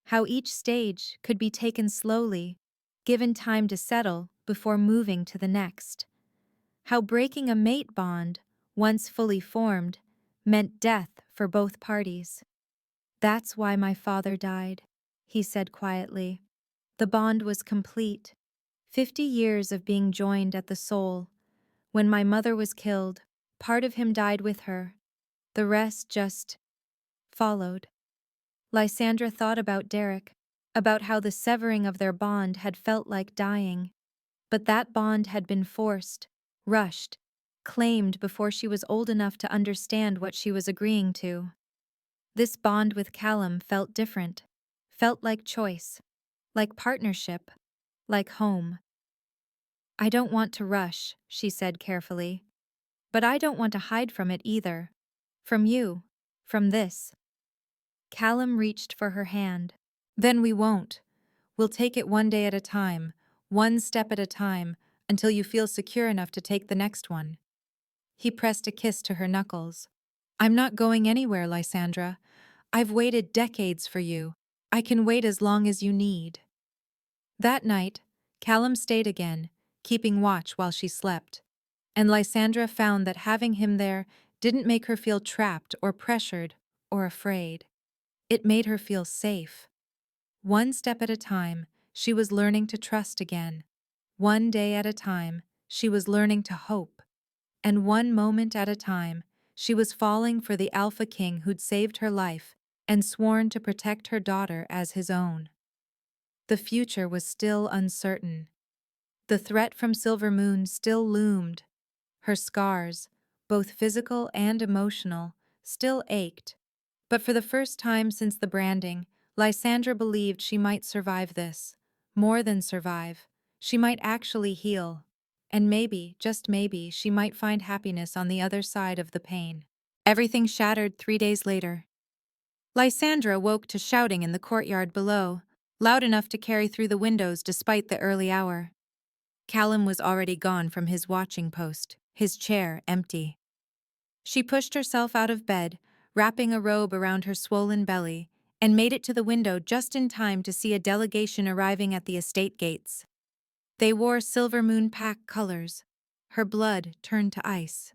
How each stage could be taken slowly, given time to settle before moving to the next. How breaking a mate bond, once fully formed, meant death for both parties. That's why my father died, he said quietly. The bond was complete. 50 years of being joined at the soul. When my mother was killed, part of him died with her. The rest just followed. Lysandra thought about Derek, about how the severing of their bond had felt like dying. But that bond had been forced, rushed, claimed before she was old enough to understand what she was agreeing to. This bond with Callum felt different, felt like choice, like partnership, like home. I don't want to rush, she said carefully. But I don't want to hide from it either. From you. From this. Callum reached for her hand. Then we won't. We'll take it one day at a time, one step at a time, until you feel secure enough to take the next one. He pressed a kiss to her knuckles. I'm not going anywhere, Lysandra. I've waited decades for you. I can wait as long as you need. That night, Callum stayed again, keeping watch while she slept. And Lysandra found that having him there didn't make her feel trapped or pressured or afraid. It made her feel safe. One step at a time, she was learning to trust again. One day at a time, she was learning to hope. And one moment at a time, she was falling for the Alpha King who'd saved her life and sworn to protect her daughter as his own. The future was still uncertain. The threat from Silver Moon still loomed. Her scars, both physical and emotional, still ached. But for the first time since the branding, Lysandra believed she might survive this. More than survive. She might actually heal. And maybe, just maybe, she might find happiness on the other side of the pain. Everything shattered 3 days later. Lysandra woke to shouting in the courtyard below, loud enough to carry through the windows despite the early hour. Callum was already gone from his watching post, his chair empty. She pushed herself out of bed, wrapping a robe around her swollen belly, and made it to the window just in time to see a delegation arriving at the estate gates. They wore Silver Moon Pack colors. Her blood turned to ice.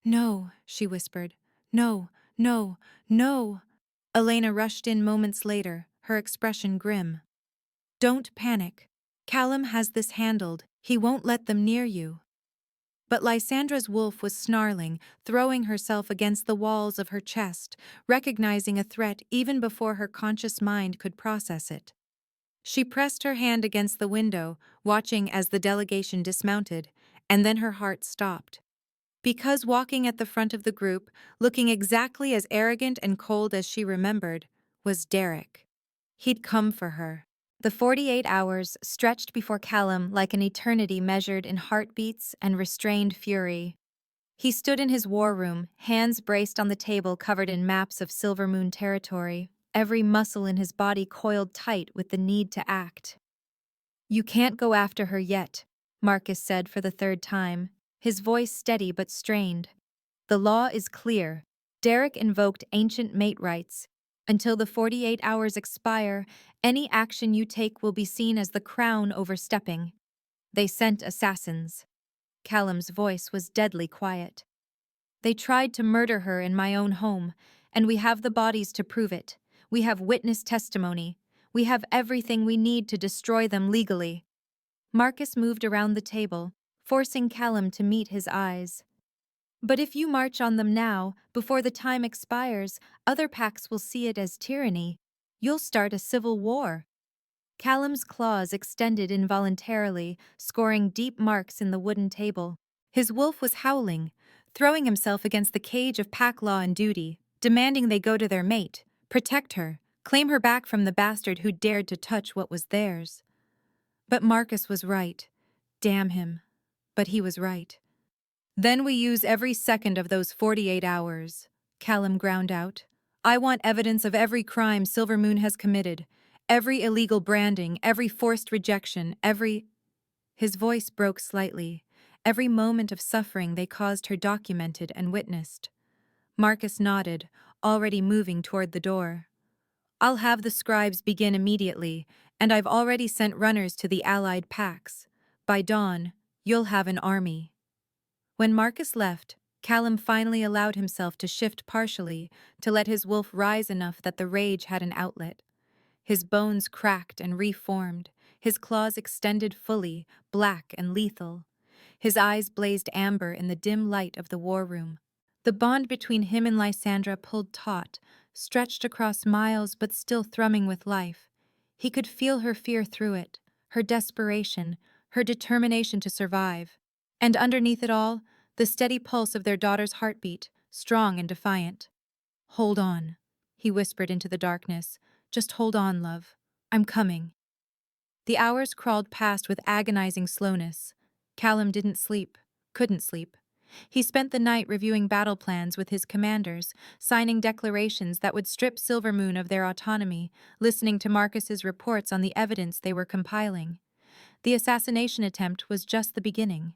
"No," she whispered. "No, no, no." Elena rushed in moments later, her expression grim. "Don't panic. Callum has this handled. He won't let them near you." But Lysandra's wolf was snarling, throwing herself against the walls of her chest, recognizing a threat even before her conscious mind could process it. She pressed her hand against the window, watching as the delegation dismounted, and then her heart stopped. Because walking at the front of the group, looking exactly as arrogant and cold as she remembered, was Derek. He'd come for her. The 48 hours stretched before Callum like an eternity measured in heartbeats and restrained fury. He stood in his war room, hands braced on the table covered in maps of Silver Moon territory, every muscle in his body coiled tight with the need to act. "You can't go after her yet," Marcus said for the third time, his voice steady but strained. "The law is clear. Derek invoked ancient mate rights. Until the 48 hours expire, any action you take will be seen as the crown overstepping. They sent assassins." Callum's voice was deadly quiet. "They tried to murder her in my own home, and we have the bodies to prove it. We have witness testimony. We have everything we need to destroy them legally." Marcus moved around the table, forcing Callum to meet his eyes. "But if you march on them now, before the time expires, other packs will see it as tyranny. You'll start a civil war." Callum's claws extended involuntarily, scoring deep marks in the wooden table. His wolf was howling, throwing himself against the cage of pack law and duty, demanding they go to their mate, protect her, claim her back from the bastard who dared to touch what was theirs. But Marcus was right. Damn him. But he was right. "Then we use every second of those 48 hours, Callum ground out. "I want evidence of every crime Silver Moon has committed, every illegal branding, every forced rejection, every—" His voice broke slightly. Every moment of suffering they caused her documented and witnessed. Marcus nodded, already moving toward the door. "I'll have the scribes begin immediately, and I've already sent runners to the allied packs. By dawn, you'll have an army." When Marcus left, Callum finally allowed himself to shift partially, to let his wolf rise enough that the rage had an outlet. His bones cracked and reformed, his claws extended fully, black and lethal. His eyes blazed amber in the dim light of the war room. The bond between him and Lysandra pulled taut, stretched across miles but still thrumming with life. He could feel her fear through it, her desperation, her determination to survive. And underneath it all, the steady pulse of their daughter's heartbeat, strong and defiant. "Hold on," he whispered into the darkness. "Just hold on, love. I'm coming." The hours crawled past with agonizing slowness. Callum didn't sleep, couldn't sleep. He spent the night reviewing battle plans with his commanders, signing declarations that would strip Silver Moon of their autonomy, listening to Marcus's reports on the evidence they were compiling. The assassination attempt was just the beginning.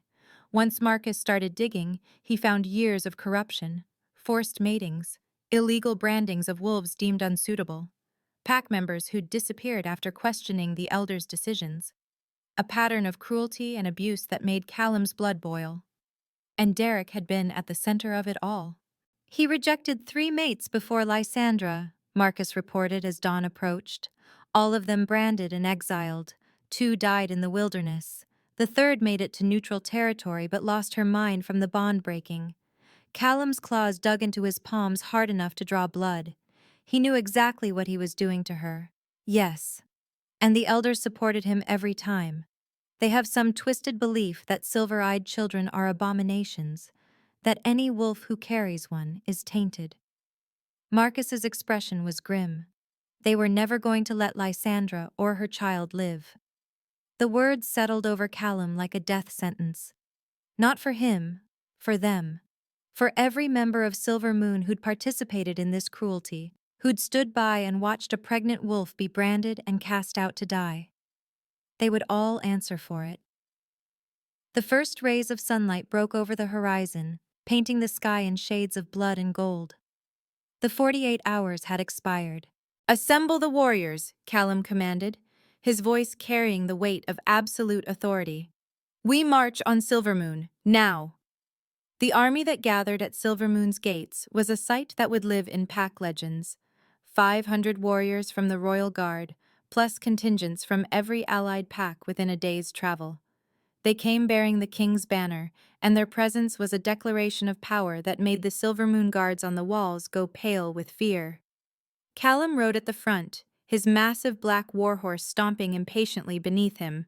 Once Marcus started digging, he found years of corruption, forced matings, illegal brandings of wolves deemed unsuitable, pack members who'd disappeared after questioning the elders' decisions, a pattern of cruelty and abuse that made Callum's blood boil. And Derek had been at the center of it all. He rejected 3 mates before Lysandra, Marcus reported as dawn approached, all of them branded and exiled. 2 died in the wilderness. The third made it to neutral territory but lost her mind from the bond breaking. Callum's claws dug into his palms hard enough to draw blood. He knew exactly what he was doing to her. Yes. And the elders supported him every time. They have some twisted belief that silver-eyed children are abominations, that any wolf who carries one is tainted. Marcus's expression was grim. They were never going to let Lysandra or her child live. The words settled over Callum like a death sentence. Not for him, for them. For every member of Silver Moon who'd participated in this cruelty, who'd stood by and watched a pregnant wolf be branded and cast out to die. They would all answer for it. The first rays of sunlight broke over the horizon, painting the sky in shades of blood and gold. The 48 hours had expired. "Assemble the warriors," Callum commanded, his voice carrying the weight of absolute authority. "We march on Silvermoon, now." The army that gathered at Silvermoon's gates was a sight that would live in pack legends. 500 warriors from the Royal Guard, plus contingents from every allied pack within a day's travel. They came bearing the king's banner, and their presence was a declaration of power that made the Silvermoon guards on the walls go pale with fear. Callum rode at the front, his massive black warhorse stomping impatiently beneath him.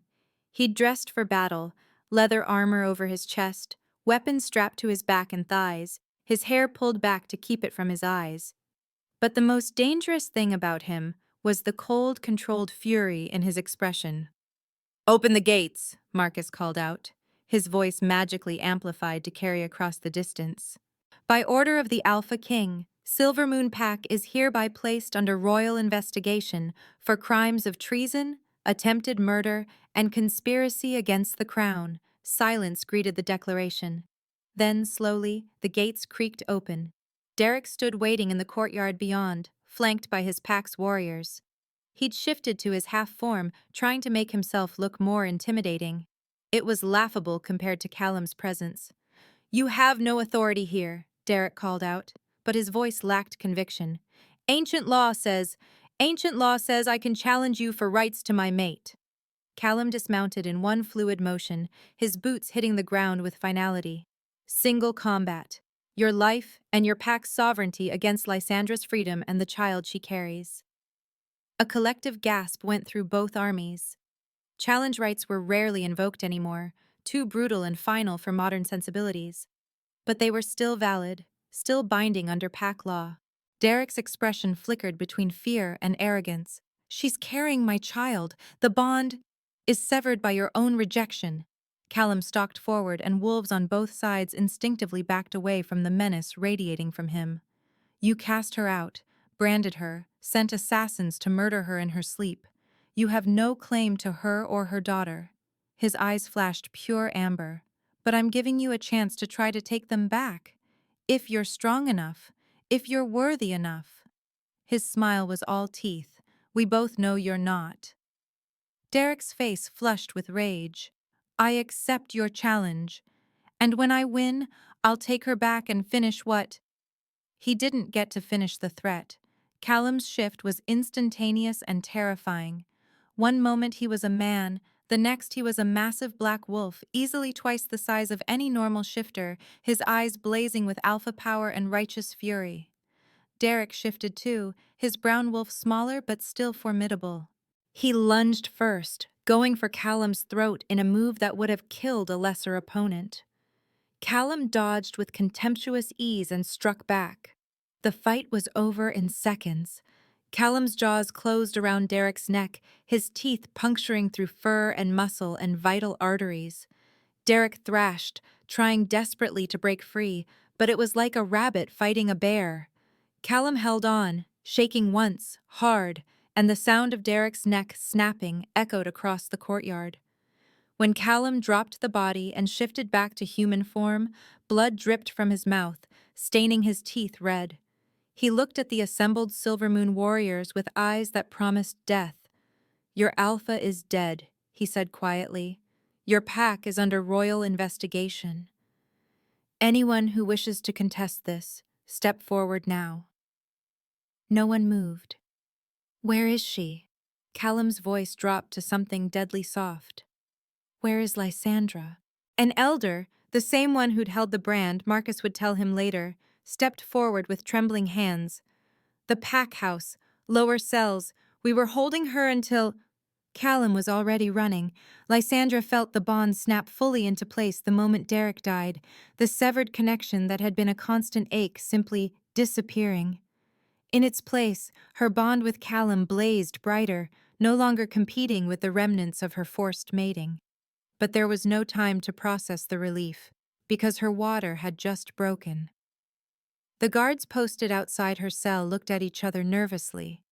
He'd dressed for battle, leather armor over his chest, weapons strapped to his back and thighs, his hair pulled back to keep it from his eyes. But the most dangerous thing about him was the cold, controlled fury in his expression. "Open the gates," Marcus called out, his voice magically amplified to carry across the distance. "By order of the Alpha King, Silvermoon Pack is hereby placed under royal investigation for crimes of treason, attempted murder, and conspiracy against the crown." Silence greeted the declaration. Then, slowly, the gates creaked open. Derek stood waiting in the courtyard beyond, flanked by his pack's warriors. He'd shifted to his half-form, trying to make himself look more intimidating. It was laughable compared to Callum's presence. "You have no authority here," Derek called out, but his voice lacked conviction. Ancient law says I can challenge you for rights to my mate." Callum dismounted in one fluid motion, his boots hitting the ground with finality. "Single combat. Your life and your pack's sovereignty against Lysandra's freedom and the child she carries." A collective gasp went through both armies. Challenge rights were rarely invoked anymore, too brutal and final for modern sensibilities. But they were still valid, still binding under pack law. Derek's expression flickered between fear and arrogance. "She's carrying my child. The bond is severed by your own rejection." Callum stalked forward, and wolves on both sides instinctively backed away from the menace radiating from him. "You cast her out, branded her, sent assassins to murder her in her sleep. You have no claim to her or her daughter." His eyes flashed pure amber. "But I'm giving you a chance to try to take them back. If you're strong enough, if you're worthy enough." His smile was all teeth. "We both know you're not." Derek's face flushed with rage. "I accept your challenge. And when I win, I'll take her back and finish what—" He didn't get to finish the threat. Callum's shift was instantaneous and terrifying. One moment he was a man, the next he was a massive black wolf, easily twice the size of any normal shifter, his eyes blazing with alpha power and righteous fury. Derek shifted too, his brown wolf smaller but still formidable. He lunged first, going for Callum's throat in a move that would have killed a lesser opponent. Callum dodged with contemptuous ease and struck back. The fight was over in seconds. Callum's jaws closed around Derek's neck, his teeth puncturing through fur and muscle and vital arteries. Derek thrashed, trying desperately to break free, but it was like a rabbit fighting a bear. Callum held on, shaking once, hard, and the sound of Derek's neck snapping echoed across the courtyard. When Callum dropped the body and shifted back to human form, blood dripped from his mouth, staining his teeth red. He looked at the assembled Silver Moon warriors with eyes that promised death. "Your alpha is dead," he said quietly. "Your pack is under royal investigation. Anyone who wishes to contest this, step forward now." No one moved. "Where is she?" Callum's voice dropped to something deadly soft. "Where is Lysandra?" An elder, the same one who'd held the brand, Marcus would tell him later, stepped forward with trembling hands. "The pack house, lower cells. We were holding her until—" Callum was already running. Lysandra felt the bond snap fully into place the moment Derek died, the severed connection that had been a constant ache simply disappearing. In its place, her bond with Callum blazed brighter, no longer competing with the remnants of her forced mating. But there was no time to process the relief, because her water had just broken. The guards posted outside her cell looked at each other nervously.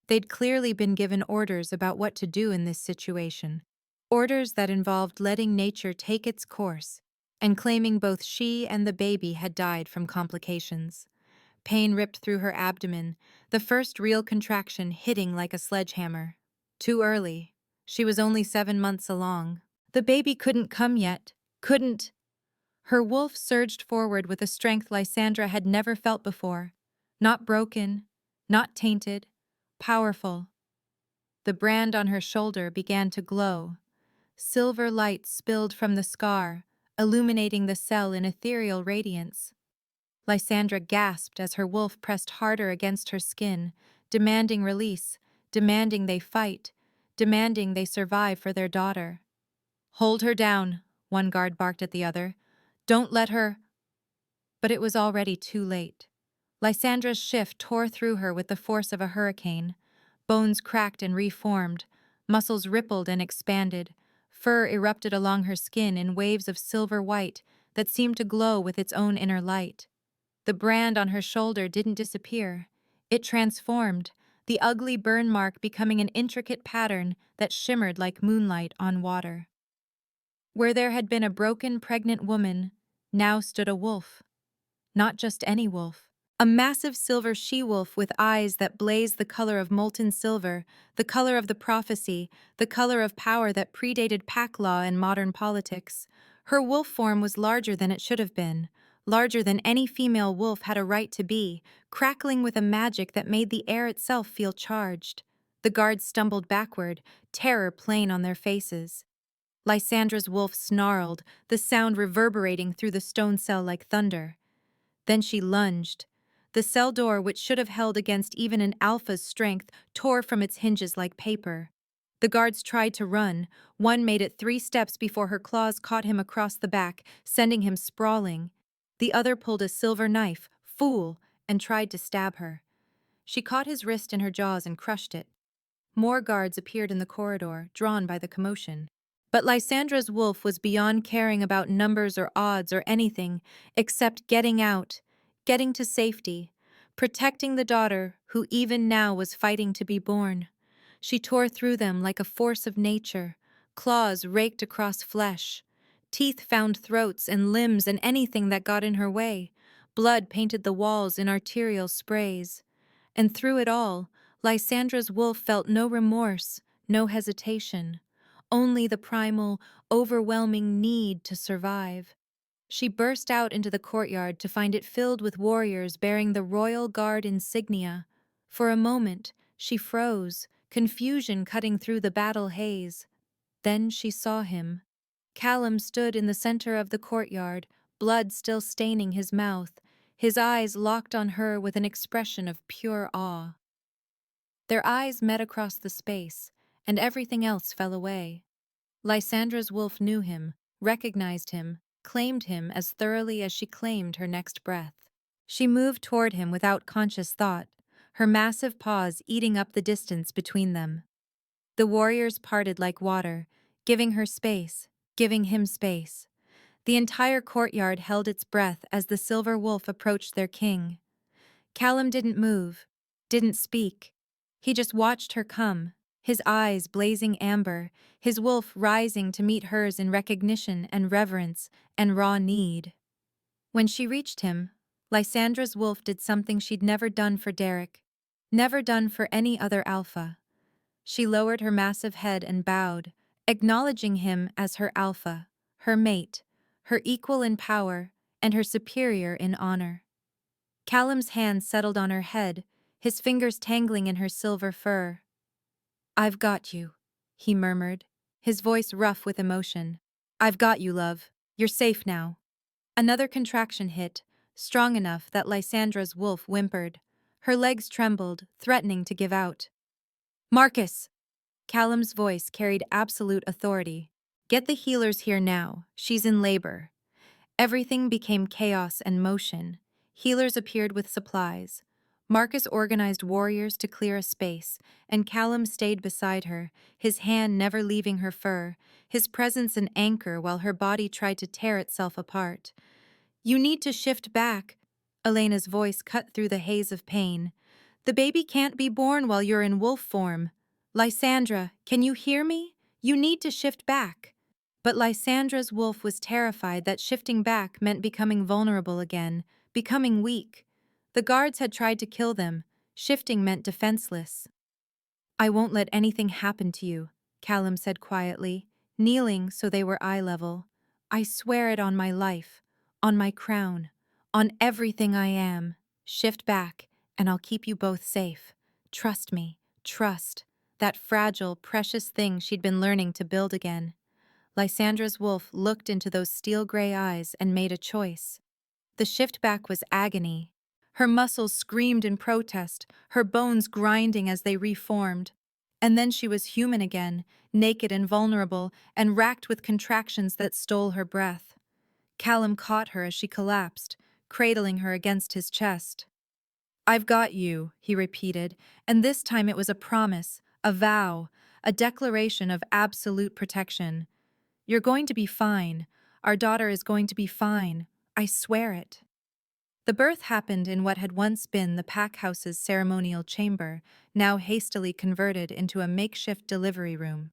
They'd clearly been given orders about what to do in this situation, orders that involved letting nature take its course, and claiming both she and the baby had died from complications. Pain ripped through her abdomen, the first real contraction hitting like a sledgehammer. Too early. She was only 7 months along. The baby couldn't come yet. Couldn't. Her wolf surged forward with a strength Lysandra had never felt before. Not broken, not tainted, powerful. The brand on her shoulder began to glow. Silver light spilled from the scar, illuminating the cell in ethereal radiance. Lysandra gasped as her wolf pressed harder against her skin, demanding release, demanding they fight, demanding they survive for their daughter. "Hold her down," one guard barked at the other. "Don't let her—" But it was already too late. Lysandra's shift tore through her with the force of a hurricane. Bones cracked and reformed, muscles rippled and expanded, fur erupted along her skin in waves of silver white that seemed to glow with its own inner light. The brand on her shoulder didn't disappear. It transformed, the ugly burn mark becoming an intricate pattern that shimmered like moonlight on water. Where there had been a broken, pregnant woman, now stood a wolf. Not just any wolf. A massive silver she-wolf with eyes that blazed the color of molten silver, the color of the prophecy, the color of power that predated pack law and modern politics. Her wolf form was larger than it should have been, larger than any female wolf had a right to be, crackling with a magic that made the air itself feel charged. The guards stumbled backward, terror plain on their faces. Lysandra's wolf snarled, the sound reverberating through the stone cell like thunder. Then she lunged. The cell door, which should have held against even an alpha's strength, tore from its hinges like paper. The guards tried to run. One made it 3 steps before her claws caught him across the back, sending him sprawling. The other pulled a silver knife, fool, and tried to stab her. She caught his wrist in her jaws and crushed it. More guards appeared in the corridor, drawn by the commotion. But Lysandra's wolf was beyond caring about numbers or odds or anything, except getting out, getting to safety, protecting the daughter who even now was fighting to be born. She tore through them like a force of nature, claws raked across flesh. Teeth found throats and limbs and anything that got in her way. Blood painted the walls in arterial sprays. And through it all, Lysandra's wolf felt no remorse, no hesitation. Only the primal, overwhelming need to survive. She burst out into the courtyard to find it filled with warriors bearing the royal guard insignia. For a moment, she froze, confusion cutting through the battle haze. Then she saw him. Callum stood in the center of the courtyard, blood still staining his mouth, his eyes locked on her with an expression of pure awe. Their eyes met across the space, and everything else fell away. Lysandra's wolf knew him, recognized him, claimed him as thoroughly as she claimed her next breath. She moved toward him without conscious thought, her massive paws eating up the distance between them. The warriors parted like water, giving her space, giving him space. The entire courtyard held its breath as the silver wolf approached their king. Callum didn't move, didn't speak. He just watched her come, his eyes blazing amber, his wolf rising to meet hers in recognition and reverence and raw need. When she reached him, Lysandra's wolf did something she'd never done for Derek, never done for any other alpha. She lowered her massive head and bowed, acknowledging him as her alpha, her mate, her equal in power, and her superior in honor. Callum's hand settled on her head, his fingers tangling in her silver fur. "I've got you," he murmured, his voice rough with emotion. "I've got you, love. You're safe now." Another contraction hit, strong enough that Lysandra's wolf whimpered. Her legs trembled, threatening to give out. "Marcus!" Callum's voice carried absolute authority. "Get the healers here now. She's in labor." Everything became chaos and motion. Healers appeared with supplies. Marcus organized warriors to clear a space, and Callum stayed beside her, his hand never leaving her fur, his presence an anchor while her body tried to tear itself apart. "You need to shift back," Elena's voice cut through the haze of pain. "The baby can't be born while you're in wolf form. Lysandra, can you hear me? You need to shift back." But Lysandra's wolf was terrified that shifting back meant becoming vulnerable again, becoming weak. The guards had tried to kill them. Shifting meant defenseless. "I won't let anything happen to you," Callum said quietly, kneeling so they were eye level. "I swear it on my life, on my crown, on everything I am. Shift back, and I'll keep you both safe. Trust me, trust." That fragile, precious thing she'd been learning to build again. Lysandra's wolf looked into those steel-gray eyes and made a choice. The shift back was agony. Her muscles screamed in protest, her bones grinding as they reformed. And then she was human again, naked and vulnerable, and racked with contractions that stole her breath. Callum caught her as she collapsed, cradling her against his chest. "I've got you," he repeated, and this time it was a promise, a vow, a declaration of absolute protection. "You're going to be fine. Our daughter is going to be fine. I swear it." The birth happened in what had once been the pack house's ceremonial chamber, now hastily converted into a makeshift delivery room.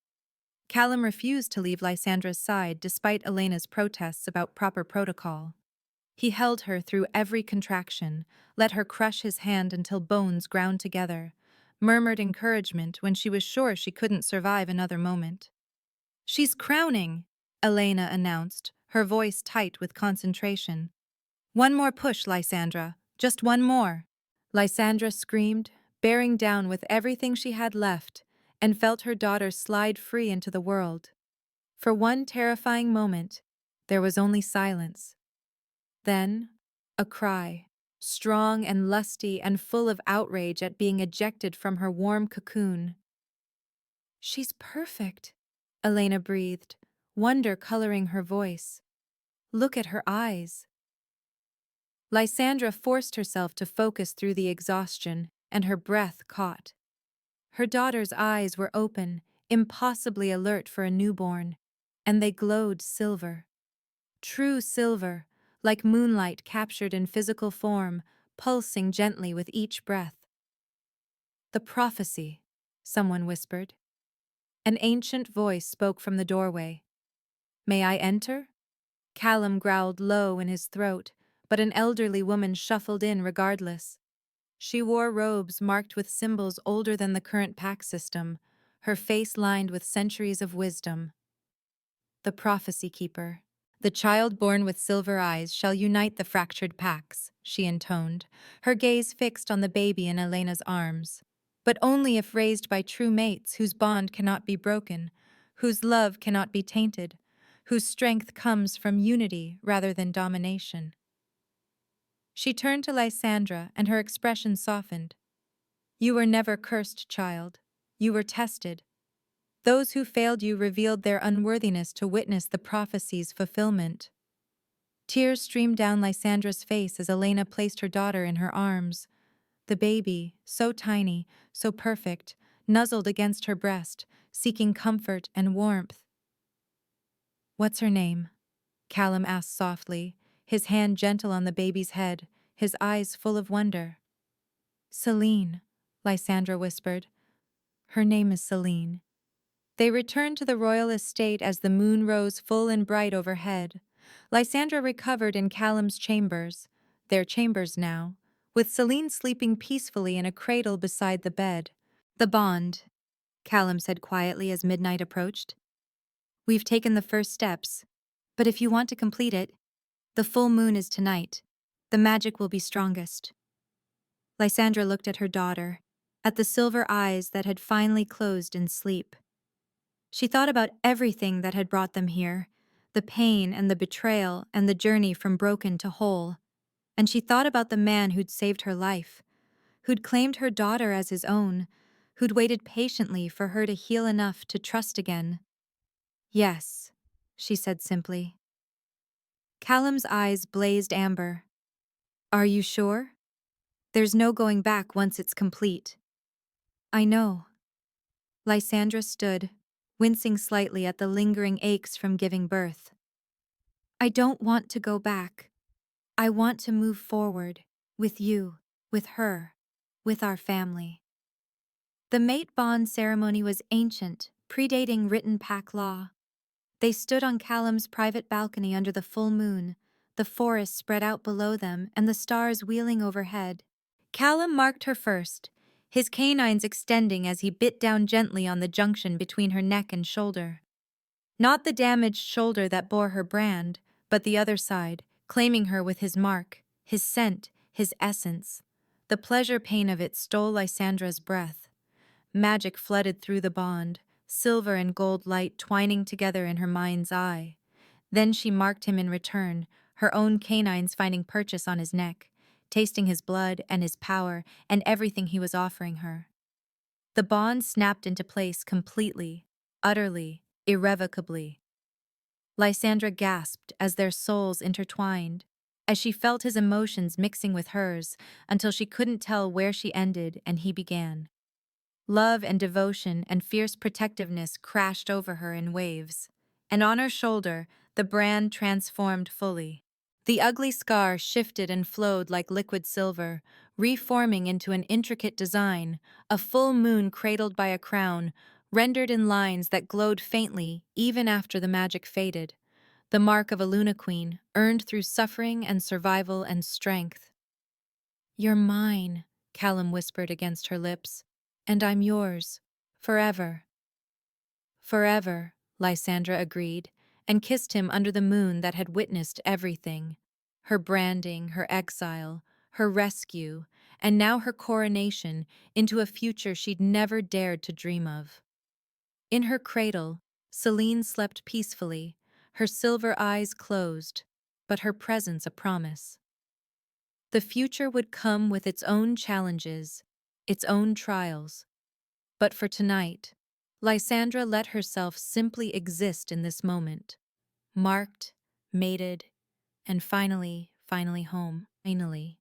Callum refused to leave Lysandra's side despite Elena's protests about proper protocol. He held her through every contraction, let her crush his hand until bones ground together, murmured encouragement when she was sure she couldn't survive another moment. "She's crowning," Elena announced, her voice tight with concentration. "One more push, Lysandra. Just one more." Lysandra screamed, bearing down with everything she had left, and felt her daughter slide free into the world. For one terrifying moment, there was only silence. Then, a cry, strong and lusty and full of outrage at being ejected from her warm cocoon. "She's perfect," Elena breathed, wonder coloring her voice. "Look at her eyes." Lysandra forced herself to focus through the exhaustion, and her breath caught. Her daughter's eyes were open, impossibly alert for a newborn, and they glowed silver. True silver, like moonlight captured in physical form, pulsing gently with each breath. "The prophecy," someone whispered. An ancient voice spoke from the doorway. "May I enter?" Callum growled low in his throat, but an elderly woman shuffled in regardless. She wore robes marked with symbols older than the current pack system, her face lined with centuries of wisdom. "The prophecy keeper. The child born with silver eyes shall unite the fractured packs," she intoned, her gaze fixed on the baby in Elena's arms. "But only if raised by true mates whose bond cannot be broken, whose love cannot be tainted, whose strength comes from unity rather than domination." She turned to Lysandra, and her expression softened. "You were never cursed, child. You were tested. Those who failed you revealed their unworthiness to witness the prophecy's fulfillment." Tears streamed down Lysandra's face as Elena placed her daughter in her arms. The baby, so tiny, so perfect, nuzzled against her breast, seeking comfort and warmth. "What's her name?" Callum asked softly, his hand gentle on the baby's head, his eyes full of wonder. "Celine," Lysandra whispered. "Her name is Celine." They returned to the royal estate as the moon rose full and bright overhead. Lysandra recovered in Callum's chambers. their chambers now, with Celine sleeping peacefully in a cradle beside the bed. The bond, Callum said quietly as midnight approached. We've taken the first steps, but if you want to complete it, the full moon is tonight. The magic will be strongest. Lysandra looked at her daughter, at the silver eyes that had finally closed in sleep. She thought about everything that had brought them here, the pain and the betrayal and the journey from broken to whole. And she thought about the man who'd saved her life, who'd claimed her daughter as his own, who'd waited patiently for her to heal enough to trust again. Yes, she said simply. Callum's eyes blazed amber. Are you sure? There's no going back once it's complete. I know. Lysandra stood, wincing slightly at the lingering aches from giving birth. I don't want to go back. I want to move forward, with you, with her, with our family. The mate bond ceremony was ancient, predating written pack law. They stood on Callum's private balcony under the full moon, the forest spread out below them and the stars wheeling overhead. Callum marked her first, his canines extending as he bit down gently on the junction between her neck and shoulder. Not the damaged shoulder that bore her brand, but the other side, claiming her with his mark, his scent, his essence. The pleasure-pain of it stole Lysandra's breath. Magic flooded through the bond, silver and gold light twining together in her mind's eye. Then she marked him in return, her own canines finding purchase on his neck, tasting his blood and his power and everything he was offering her. The bond snapped into place completely, utterly, irrevocably. Lysandra gasped as their souls intertwined, as she felt his emotions mixing with hers until she couldn't tell where she ended and he began. Love and devotion and fierce protectiveness crashed over her in waves, and on her shoulder, the brand transformed fully. The ugly scar shifted and flowed like liquid silver, reforming into an intricate design, a full moon cradled by a crown, rendered in lines that glowed faintly even after the magic faded. The mark of a Luna Queen, earned through suffering and survival and strength. You're mine, Callum whispered against her lips, and I'm yours, forever. Forever, Lysandra agreed, and kissed him under the moon that had witnessed everything. Her branding, her exile, her rescue, and now her coronation into a future she'd never dared to dream of. In her cradle, Celine slept peacefully, her silver eyes closed, but her presence a promise. The future would come with its own challenges, its own trials. But for tonight, Lysandra let herself simply exist in this moment, marked, mated, and finally home. Finally.